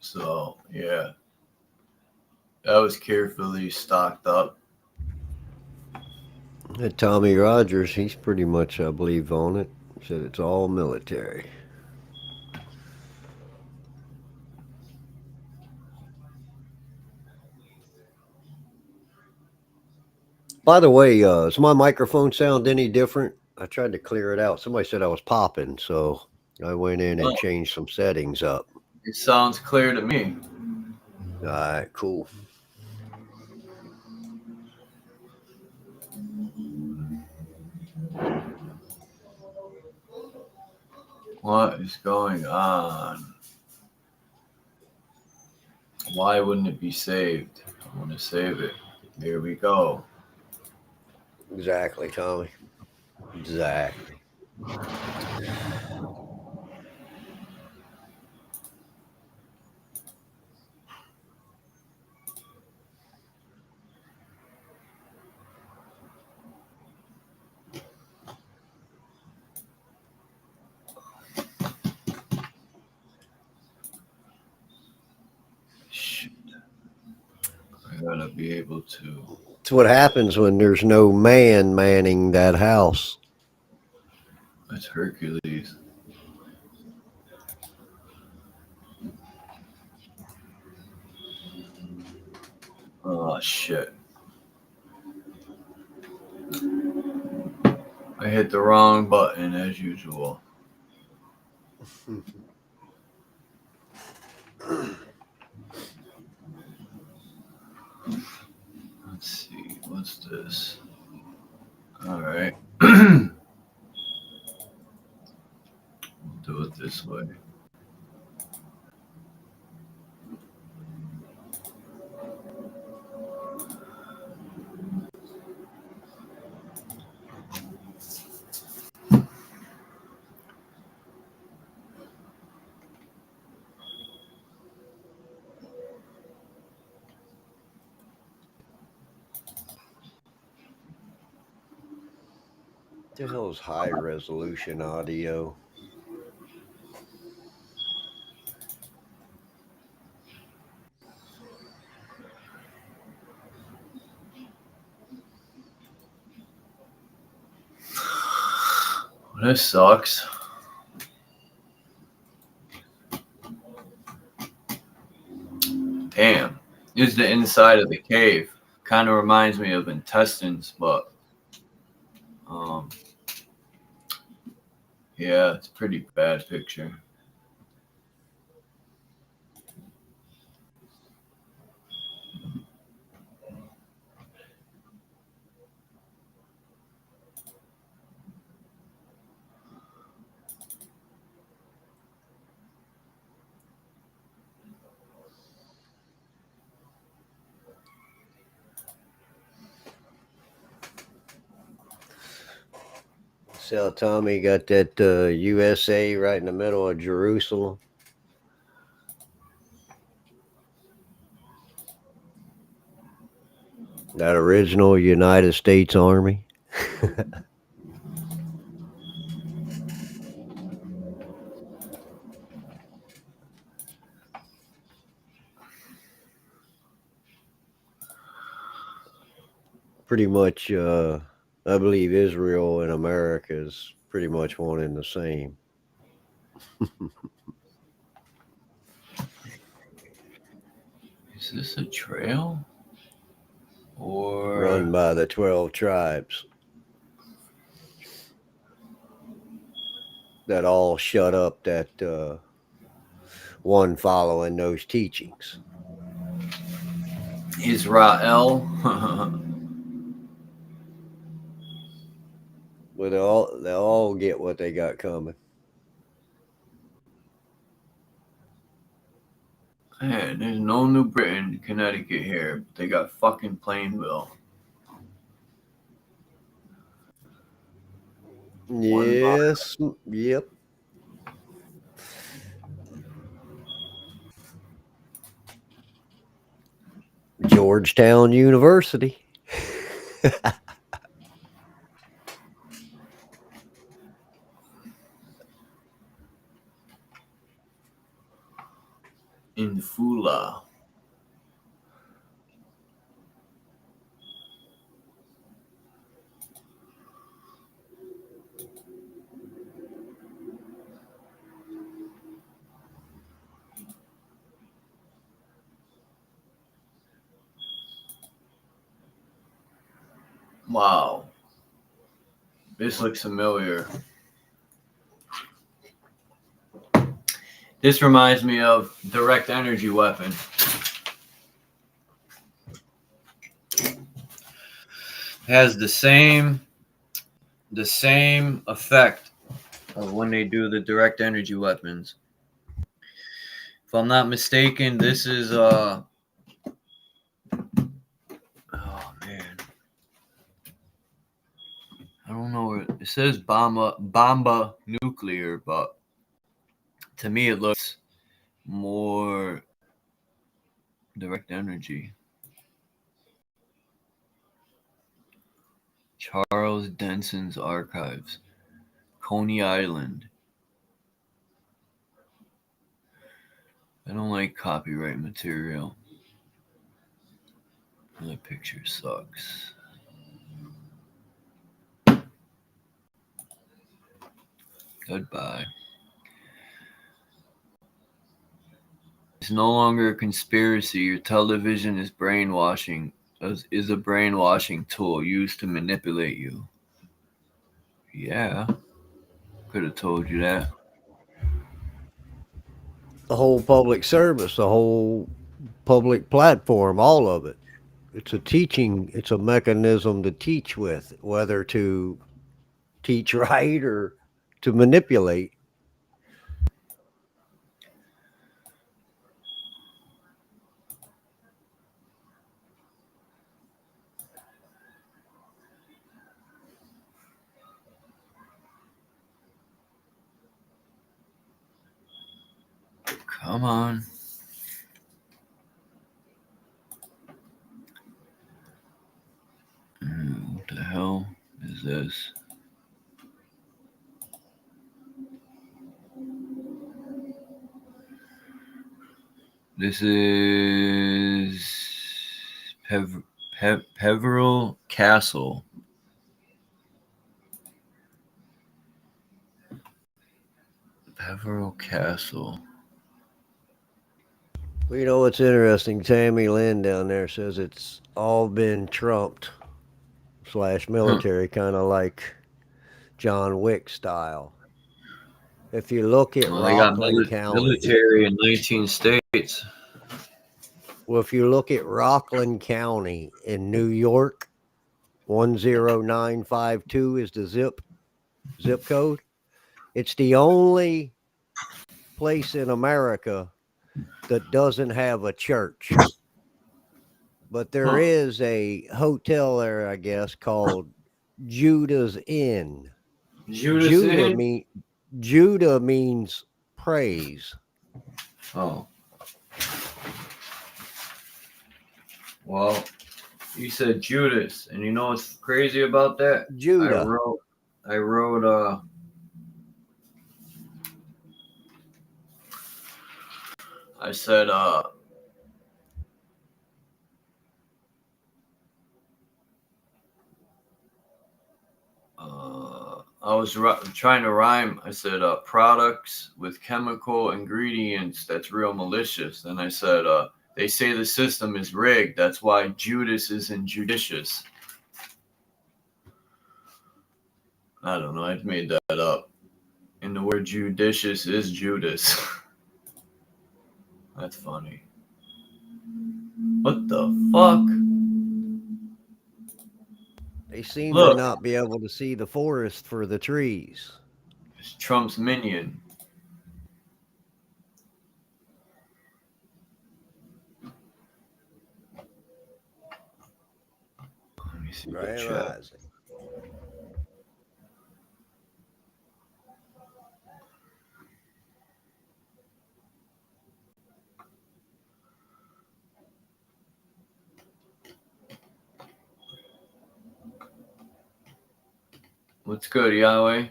So yeah, that was carefully stocked up. That Tommy Rogers, he's pretty much, I believe, on it. Said it's all military. By the way, does my microphone sound any different? I tried to clear it out. Somebody said I was popping, so I went in and Well, changed some settings up. it sounds clear to me. All right, cool. What is going on? Why wouldn't it be saved? I want to save it. Here we go. Exactly, Tommy. Exactly. Shit. I gotta be able to. It's what happens when there's no man manning that house. That's Hercules. Oh shit. I hit the wrong button as usual. Let's see. What's this? All right. We'll do it this way. What the hell is high resolution audio? Well, this sucks. Damn. This is the inside of the cave. Kind of reminds me of intestines, but yeah, it's a pretty bad picture. So Tommy got that USA right in the middle of Jerusalem. That original United States Army. Pretty much, I believe Israel and America's pretty much one and the same. Is this a trail? Or Run by the 12 tribes that all shut up that one following those teachings. Israel? Well, they'll all get what they got coming. Man, there's no New Britain, Connecticut here. But they got fucking Plainville. Yes. Yep. Georgetown University. In Fula. Wow. This looks familiar. This reminds me of direct energy weapon. Has the same effect of when they do the direct energy weapons. If I'm not mistaken, this is oh man. I don't know where it says bomba nuclear, but to me it looks more direct energy. Charles Denson's Archives, Coney Island. I don't like copyright material. That picture sucks. Goodbye. It's no longer a conspiracy. Your television is brainwashing. Is a brainwashing tool used to manipulate you. Yeah. Could have told you that. The whole public service, the whole public platform, all of it. It's a teaching, it's a mechanism to teach with, whether to teach right or to manipulate. Come on. What the hell is this? This is Peveril Castle. Peveril Castle. Well, you know what's interesting? Tammy Lynn down there says it's all been trumped / military, kind of like John Wick style. If you look at Well, they got Rockland County, military in 19 states. well, if you look at Rockland County in New York, 10952 is the zip code. It's the only place in America that doesn't have a church. But there is a hotel there, I guess, called Judah's Inn. Judah means praise. Oh. Well, you said Judas, and you know what's crazy about that? Judah. I wrote I said I was trying to rhyme. I said products with chemical ingredients. That's real malicious. Then I said they say the system is rigged. That's why Judas is injudicious. I don't know. I made that up. And the word judicious is Judas. That's funny. What the fuck? They seem to Look, not be able to see the forest for the trees. it's Trump's minion. Let me see the Grand chat. Rising. What's good, Yahweh?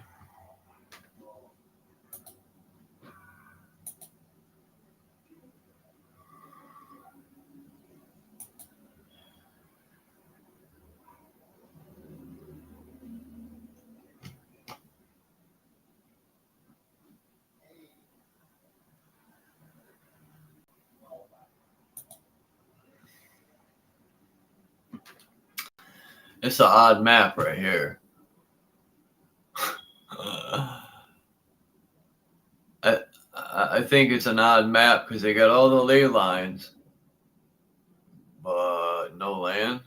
It's an odd map right here. I think it's an odd map because they got all the ley lines, but no land.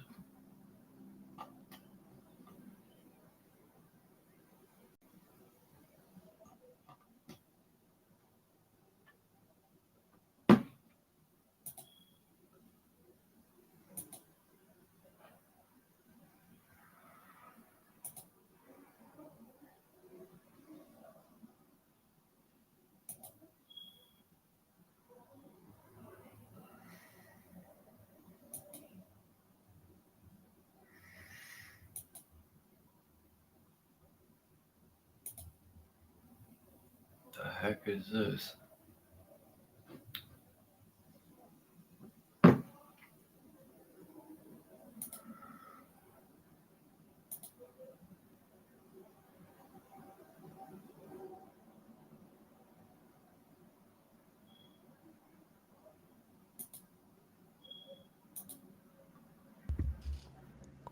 The heck is this?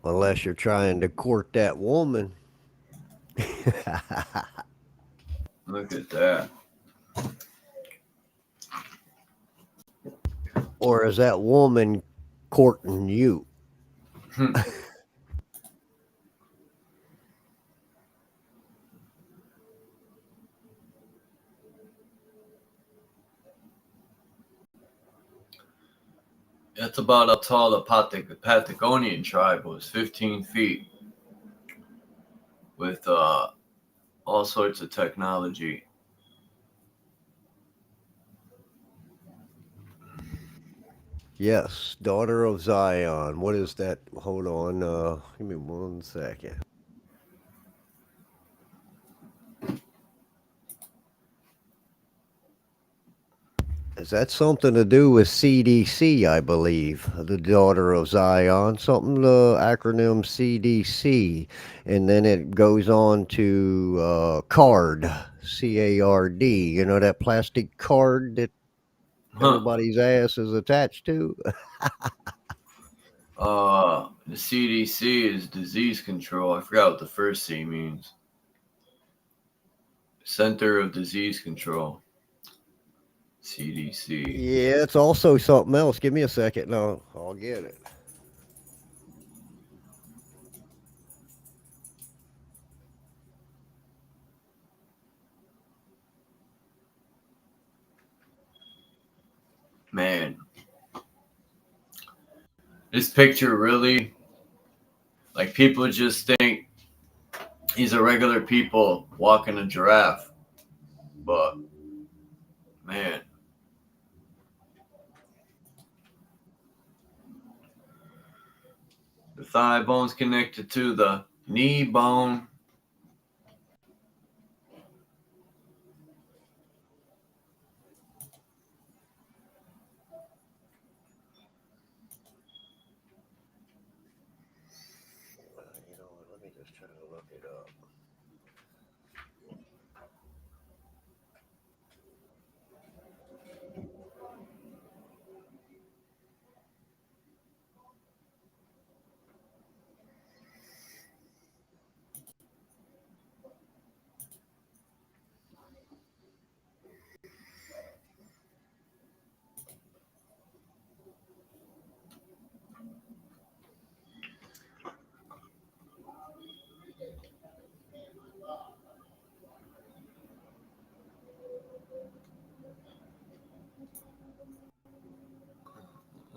Unless you're trying to court that woman. Look at that. Or is that woman courting you? That's about how tall the Patagonian tribe was, 15 feet, with all sorts of technology. Yes, daughter of Zion. What is that? Hold on. Give me 1 second. Is that something to do with CDC, I believe? The daughter of Zion, something the acronym CDC. And then it goes on to card, CARD. You know that plastic card that everybody's ass is attached to? The CDC is disease control. I forgot what the first C means. Center of Disease Control. CDC. Yeah, it's also something else. Give me a second. No, I'll get it. Man. This picture really, like, people just think he's a regular people walking a giraffe. But, man. The thigh bone's connected to the knee bone. You know what? Let me just try to look it up.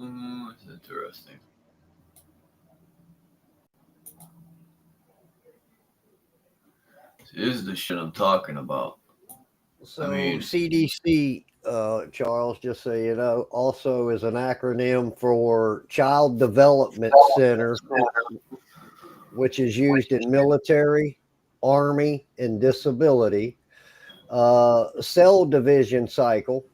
That's interesting. This is the shit I'm talking about. So I mean- CDC, Charles, just so you know, also is an acronym for Child Development Center, which is used in military, army, and disability. Cell division cycle,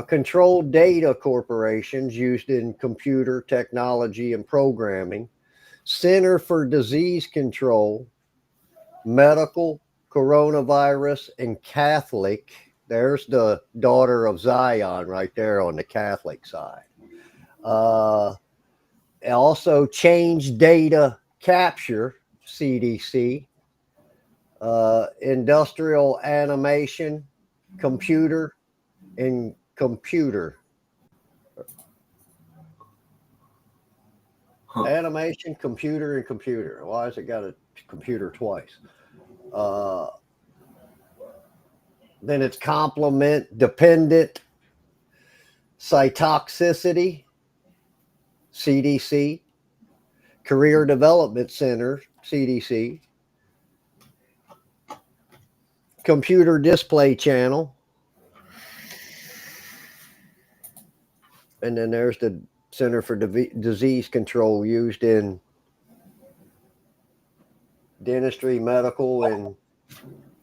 controlled data corporations used in computer technology and programming, Center for Disease Control, medical, coronavirus, and Catholic. There's the daughter of Zion right there on the Catholic side. Also, change data capture, CDC, industrial animation, computer, and computer. Huh. Animation, computer, and computer. Why has it got a computer twice? Then it's complement dependent cytotoxicity, CDC, Career Development Center, CDC, Computer Display Channel, and then there's the Center for Disease Control used in dentistry, medical, and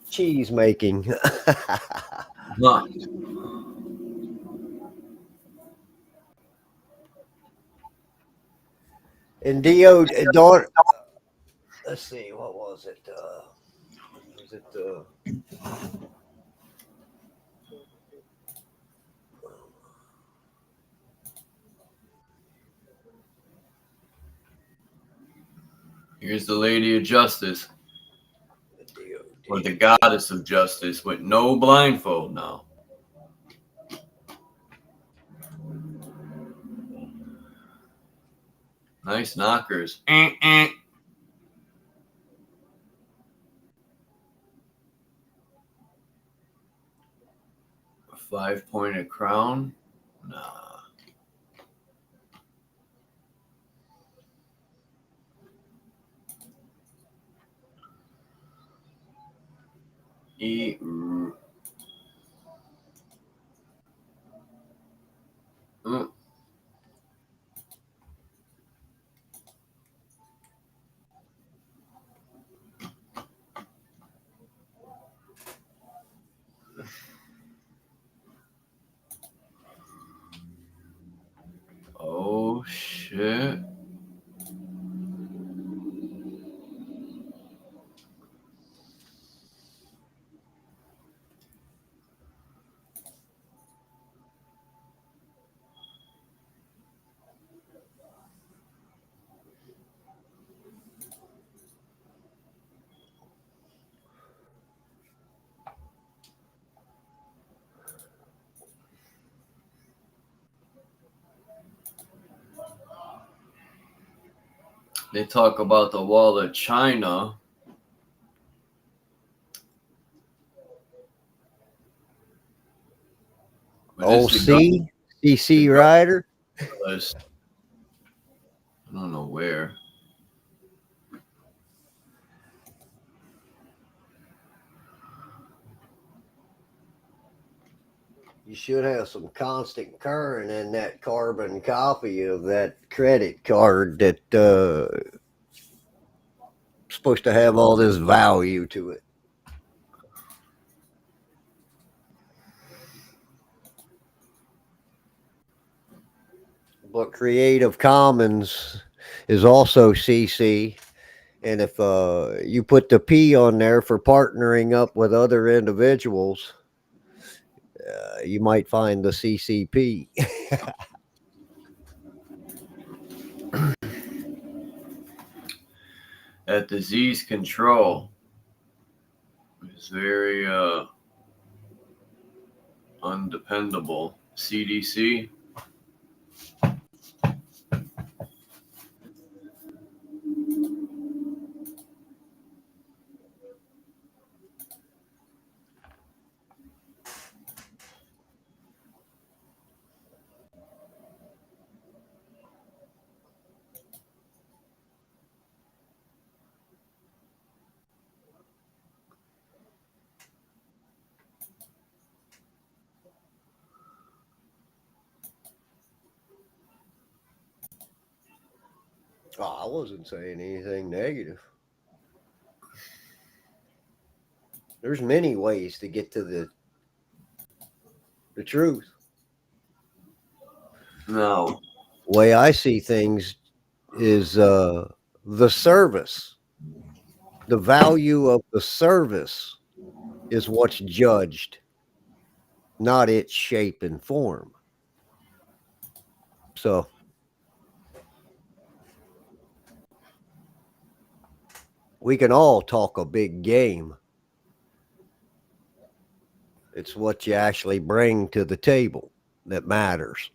cheese making. Huh. And daughter, let's see, what was it? Was it Here's the Lady of Justice, or the Goddess of Justice, with no blindfold now. Nice knockers. 5-pointed crown? Nah. Oh, shit. They talk about the Wall of China. CC Rider? I don't know where. You should have some constant current in that carbon copy of that credit card that supposed to have all this value to it. But Creative Commons is also CC. And if you put the P on there for partnering up with other individuals, you might find the CCP. That disease control is very undependable. CDC. Oh, I wasn't saying anything negative. There's many ways to get to the truth. No. Way I see things is the service. The value of the service is what's judged, not its shape and form. So we can all talk a big game. It's what you actually bring to the table that matters.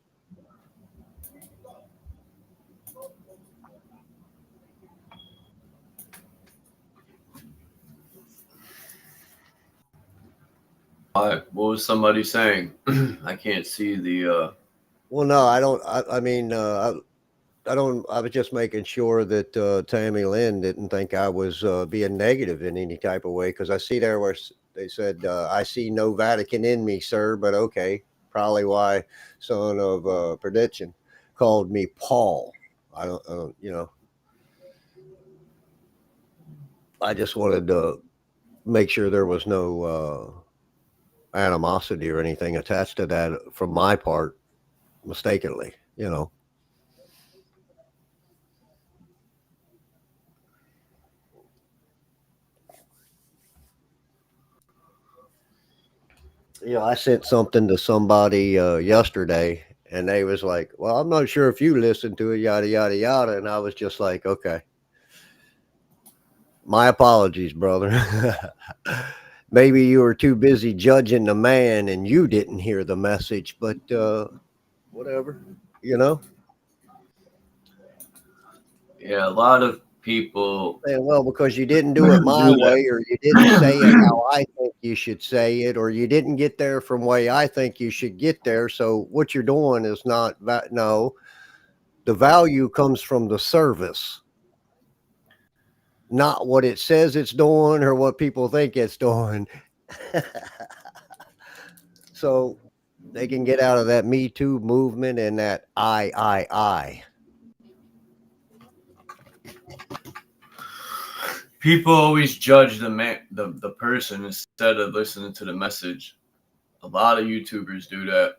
What was somebody saying? I can't see the. Well, no, I don't. I mean, I don't. I was just making sure that Tammy Lynn didn't think I was being negative in any type of way, because I see there where they said, "I see no Vatican in me, sir." But okay, probably why son of Perdition called me Paul. I don't. You know, I just wanted to make sure there was no animosity or anything attached to that from my part, mistakenly. You know. I sent something to somebody yesterday, and they was like, "Well, I'm not sure if you listened to it, yada yada yada," and I was just like, "Okay, my apologies, brother. Maybe you were too busy judging the man, and you didn't hear the message, but whatever, you know." Yeah, a lot of people And well, because you didn't do it my do that. way, or you didn't say it how I think you should say it, or you didn't get there from way I think you should get there. So what you're doing is not that. No, the value comes from the service, not what it says it's doing or what people think it's doing. So they can get out of that Me Too movement and that I. People always judge the person instead of listening to the message. A lot of YouTubers do that.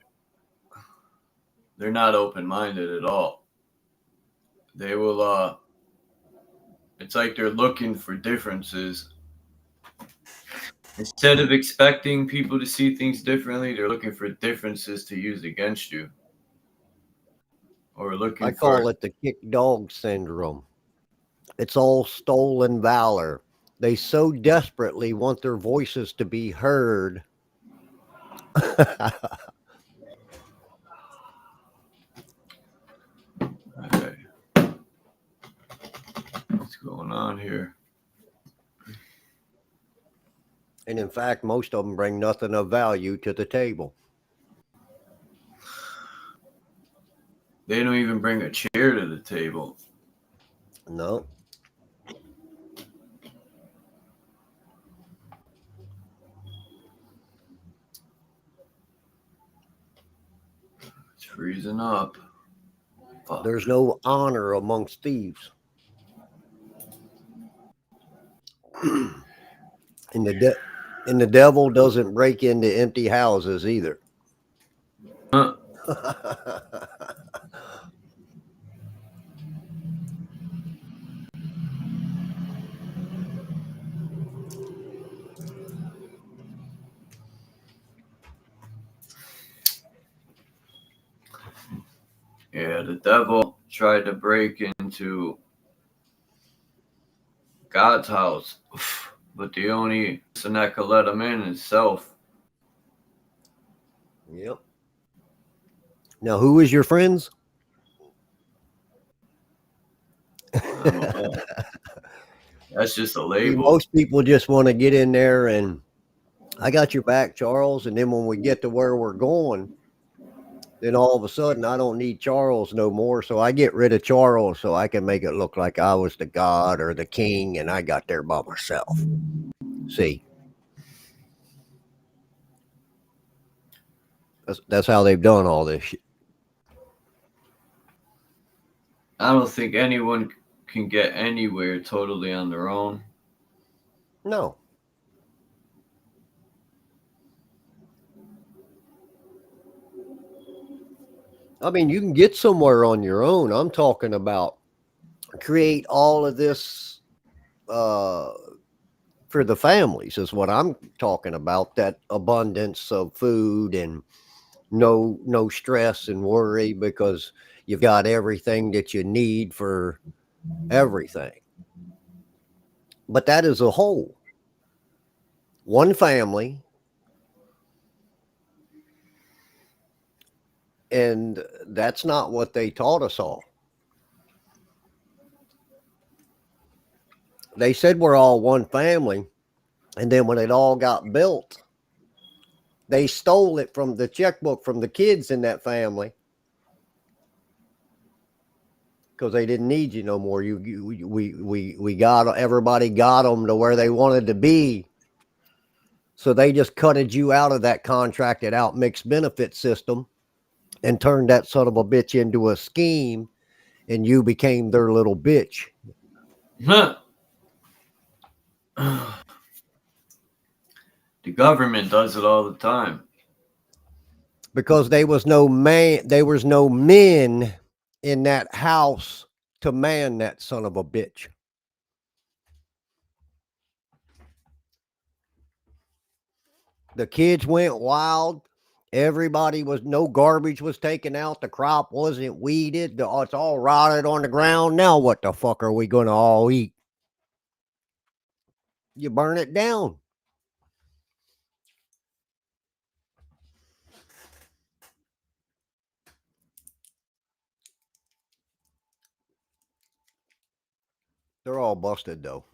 They're not open-minded at all. They will it's like they're looking for differences. Instead of expecting people to see things differently, they're looking for differences to use against you. Or I looking call for it the kick dog syndrome. It's all stolen valor. They so desperately want their voices to be heard. okay. What's going on here? And in fact, most of them bring nothing of value to the table. They don't even bring a chair to the table. No. It's freezing up. Fuck. There's no honor amongst thieves. And the devil doesn't break into empty houses either. Huh. Yeah, the devil tried to break into God's house, but the only person that could let him in is self. Yep. Now, who is your friends? That's just a See, label. most people just want to get in there and I got your back, Charles. And then when we get to where we're going, then all of a sudden I don't need Charles no more. So I get rid of Charles so I can make it look like I was the god or the king and I got there by myself. See, that's how they've done all this shit. I don't think anyone can get anywhere totally on their own? No. I mean, you can get somewhere on your own. I'm talking about create all of this for the families is what I'm talking about. That abundance of food and no stress and worry because you've got everything that you need for everything. But that is a whole. One family, and that's not what they taught us all. They said we're all one family, and then when it all got built, they stole it from the checkbook from the kids in that family because they didn't need you no more. We got everybody got them to where they wanted to be, so they just cutted you out of that contracted out mixed benefit system and turned that son of a bitch into a scheme, and you became their little bitch. The government does it all the time. Because there was no men in that house to man that son of a bitch. The kids went wild. Everybody was no garbage was taken out. The crop wasn't weeded. It's all rotted on the ground. Now what the fuck are we going to all eat? You burn it down. They're all busted though.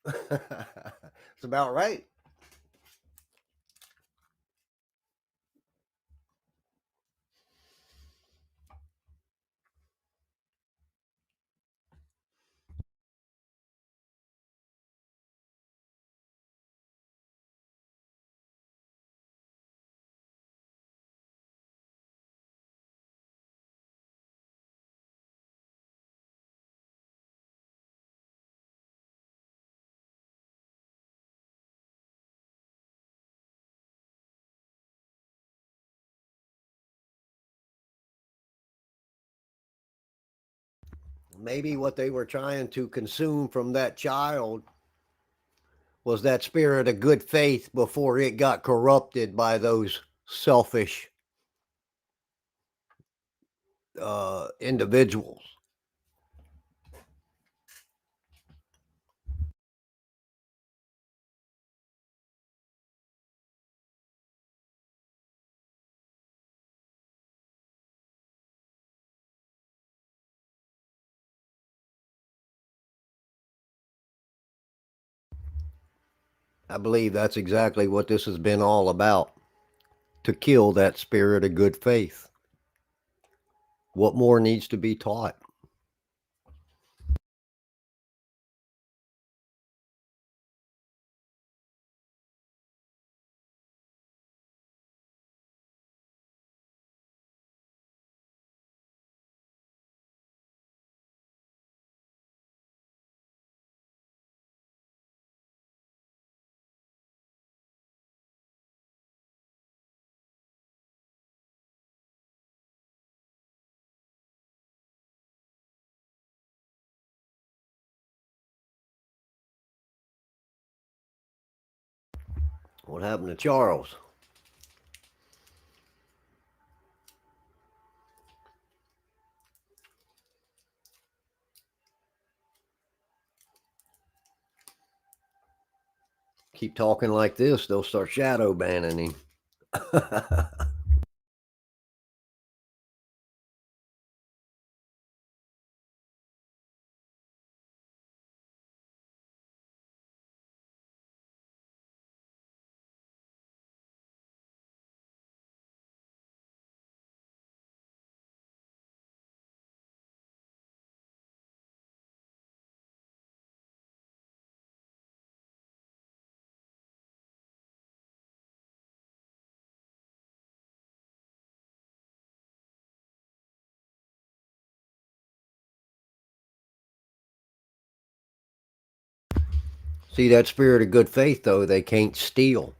It's about right. Maybe what they were trying to consume from that child was that spirit of good faith before it got corrupted by those selfish individuals. I believe that's exactly what this has been all about, to kill that spirit of good faith. What more needs to be taught? What happened to Charles? Keep talking like this, they'll start shadow banning him. See, that spirit of good faith, though, they can't steal.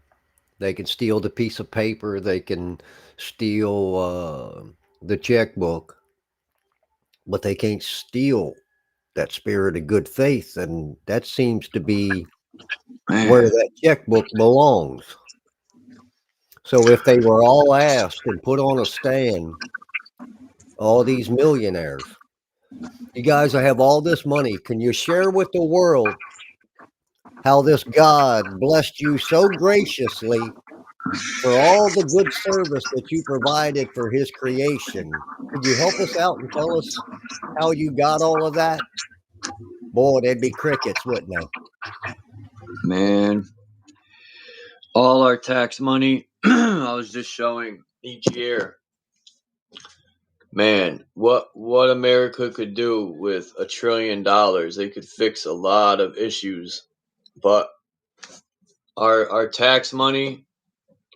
They can steal the piece of paper. They can steal the checkbook, but they can't steal that spirit of good faith. And that seems to be where Man, that checkbook belongs. So if they were all asked and put on a stand, all these millionaires, you guys have all this money. Can you share with the world how this God blessed you so graciously for all the good service that you provided for his creation? Could you help us out and tell us how you got all of that? Boy, there'd be crickets, wouldn't they? man, all our tax money, I was just showing each year. Man, what America could do with $1 trillion? They could fix a lot of issues, but our tax money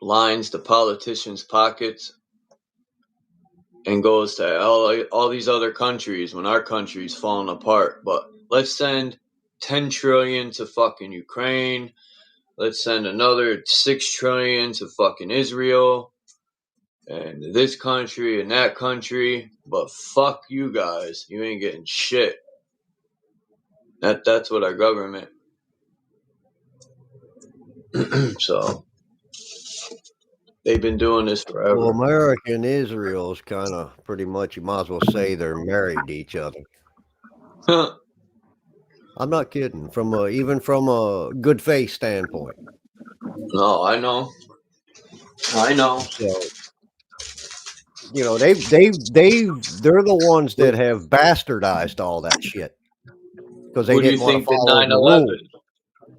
lines the politicians' pockets and goes to all these other countries when our country's falling apart. But let's send 10 trillion to fucking Ukraine. Let's send another 6 trillion to fucking Israel and this country and that country. But fuck you guys. You ain't getting shit. That's what our government. So they've been doing this Well, forever. America and Israel is kind of pretty much, you might as well say they're married to each other. I'm not kidding. Even from a good faith standpoint. No, I know. So, they're the ones that have bastardized all that shit because they Who do you didn't want to think did follow the 9/11? rule.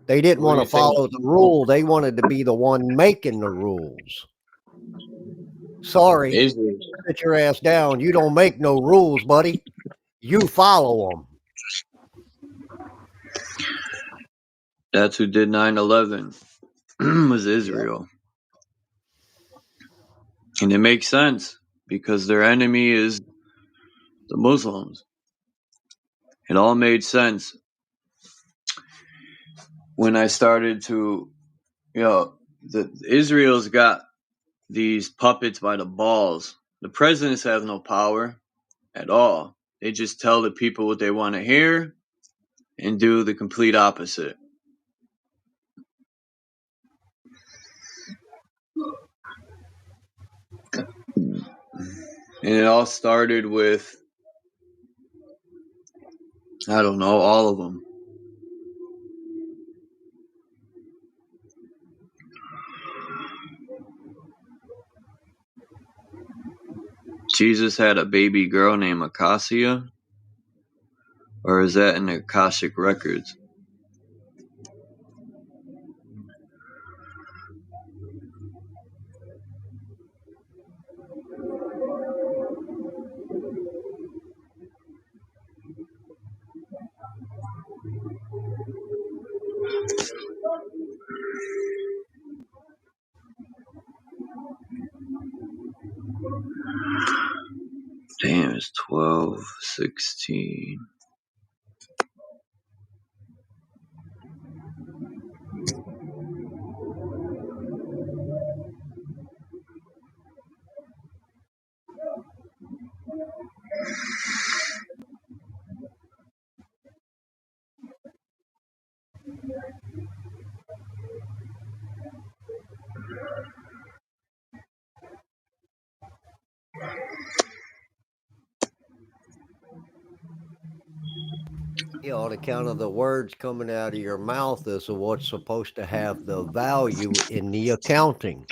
They didn't Who do want you to think? follow the rule. They wanted to be the one making the rules. Sorry, Israel. sit your ass down. You don't make no rules, buddy. You follow them. That's who did 9/11. Was Yep. Israel. And it makes sense because their enemy is the Muslims. It all made sense when I started to, Israel's got these puppets by the balls. The presidents have no power at all. They just tell the people what they want to hear and do the complete opposite. And it all started with, I don't know, all of them. Jesus had a baby girl named Acacia? Or is that in the Akashic records? Damn, it's 12, 16. On account of the words coming out of your mouth is what's supposed to have the value in the accounting.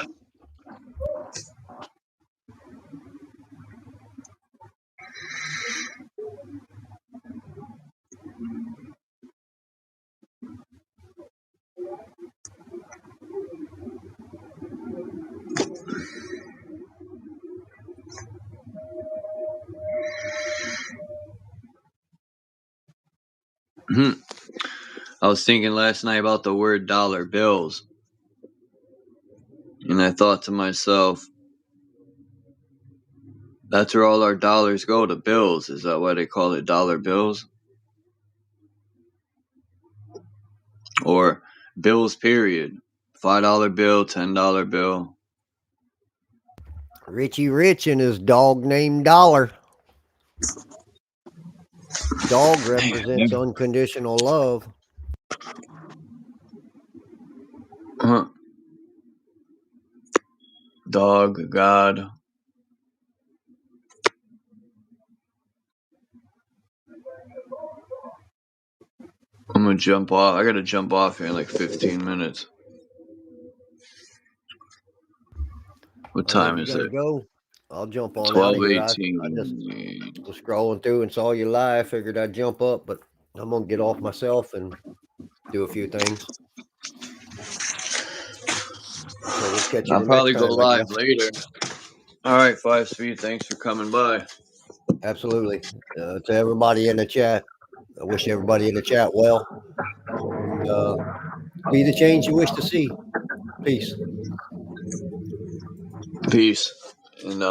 I was thinking last night about the word dollar bills. And I thought to myself, that's where all our dollars go, to bills. Is that why they call it dollar bills? or bills, period. $5 bill, $10 bill. Richie Rich and his dog named Dollar. Dog represents unconditional love. Dog, God. I'm gonna jump off. I gotta jump off here in like 15 minutes. What time is it? Go. I'll jump on out of here. I just 12:18. was scrolling through and saw you live. Figured I'd jump up, but I'm gonna get off myself and do a few things. So we'll catch you. I'll probably next time, go live later. All right, 5 Speed. Thanks for coming by. Absolutely. To everybody in the chat, I wish everybody in the chat well. And, be the change you wish to see. Peace. Peace. And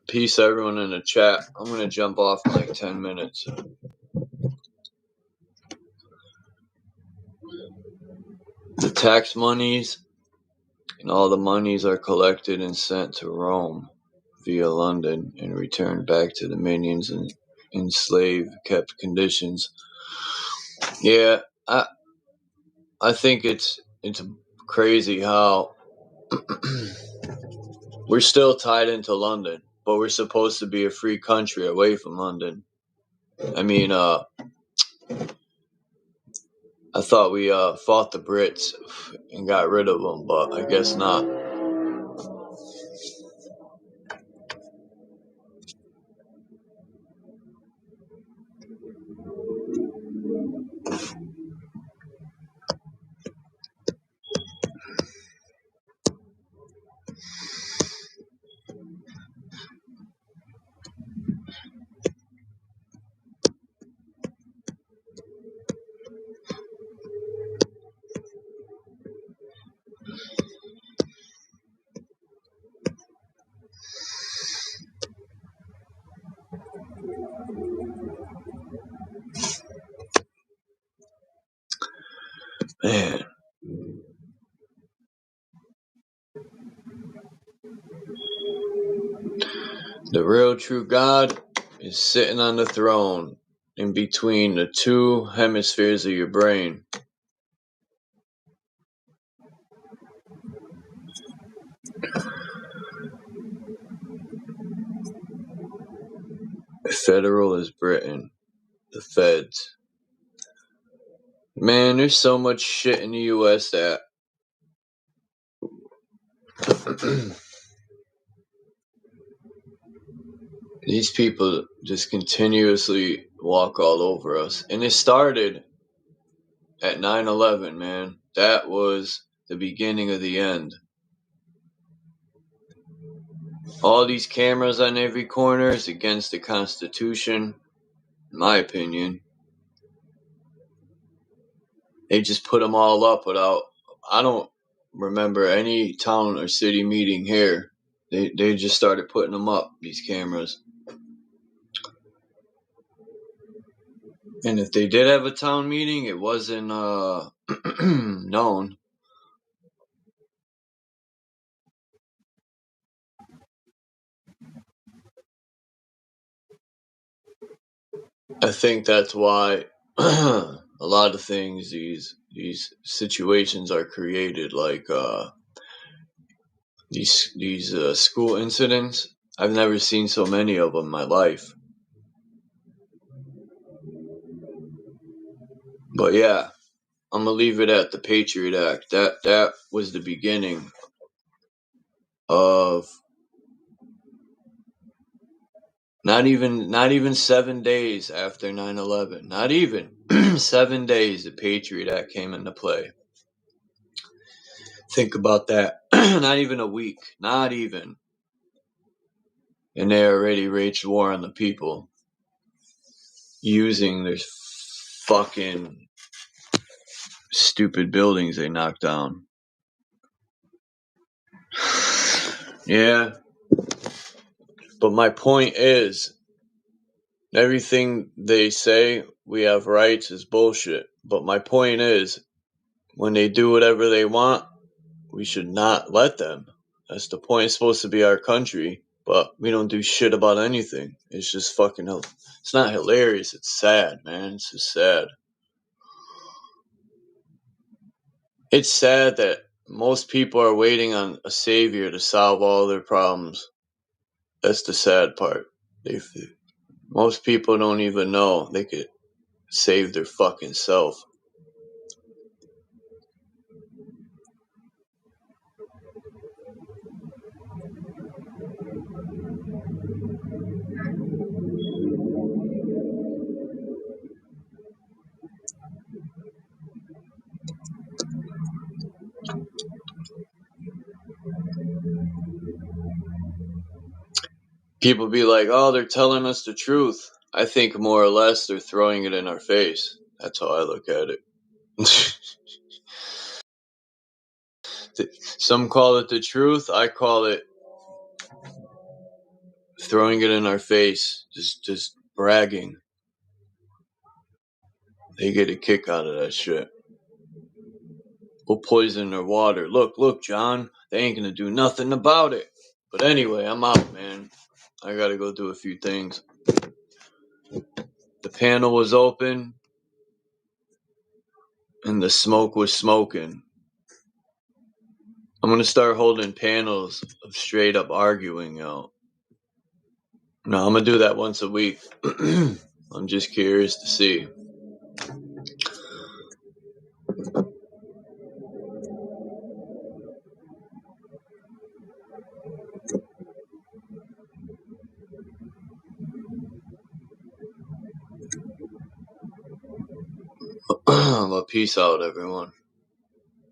peace, everyone in the chat. I'm gonna jump off in like 10 minutes. The tax monies and all the monies are collected and sent to Rome via London and returned back to the minions and enslaved kept conditions. Yeah, I think it's crazy how we're still tied into London, but we're supposed to be a free country away from London. I mean, I thought we fought the Brits and got rid of them, but I guess not. Man. The real true God is sitting on the throne in between the two hemispheres of your brain. Federal is Britain. The feds. Man, there's so much shit in the US that these people just continuously walk all over us. And it started at 9/11, man. That was the beginning of the end. All these cameras on every corner is against the Constitution, in my opinion. They just put them all up without... I don't remember any town or city meeting here. They just started putting them up, these cameras. And if they did have a town meeting, it wasn't known. I think that's why a lot of things, these situations are created, like these school incidents. I've never seen so many of them in my life. But yeah, I'm gonna leave it at the Patriot Act. That was the beginning of not even 7 days after 9/11. Not even 7 days the Patriot Act came into play. Think about that. Not even a week. Not even. And they already waged war on the people using their fucking stupid buildings they knocked down. Yeah. But my point is, everything they say we have rights is bullshit. But my point is, when they do whatever they want, we should not let them. That's the point. It's supposed to be our country, but we don't do shit about anything. It's just fucking, it's not hilarious. It's sad, man. It's just sad. It's sad that most people are waiting on a savior to solve all their problems. That's the sad part. Most people don't even know they could save their fucking self. People be like, oh, they're telling us the truth. I think more or less they're throwing it in our face. That's how I look at it. Some call it the truth. I call it throwing it in our face. Just bragging. They get a kick out of that shit. We'll poison their water. Look, John. They ain't gonna do nothing about it. But anyway, I'm out, man. I gotta go do a few things. The panel was open, and the smoke was smoking. I'm gonna start holding panels of straight up arguing out. No, I'm gonna do that once a week. I'm just curious to see. But peace out, everyone.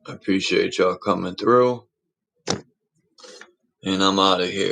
I appreciate y'all coming through. And I'm out of here.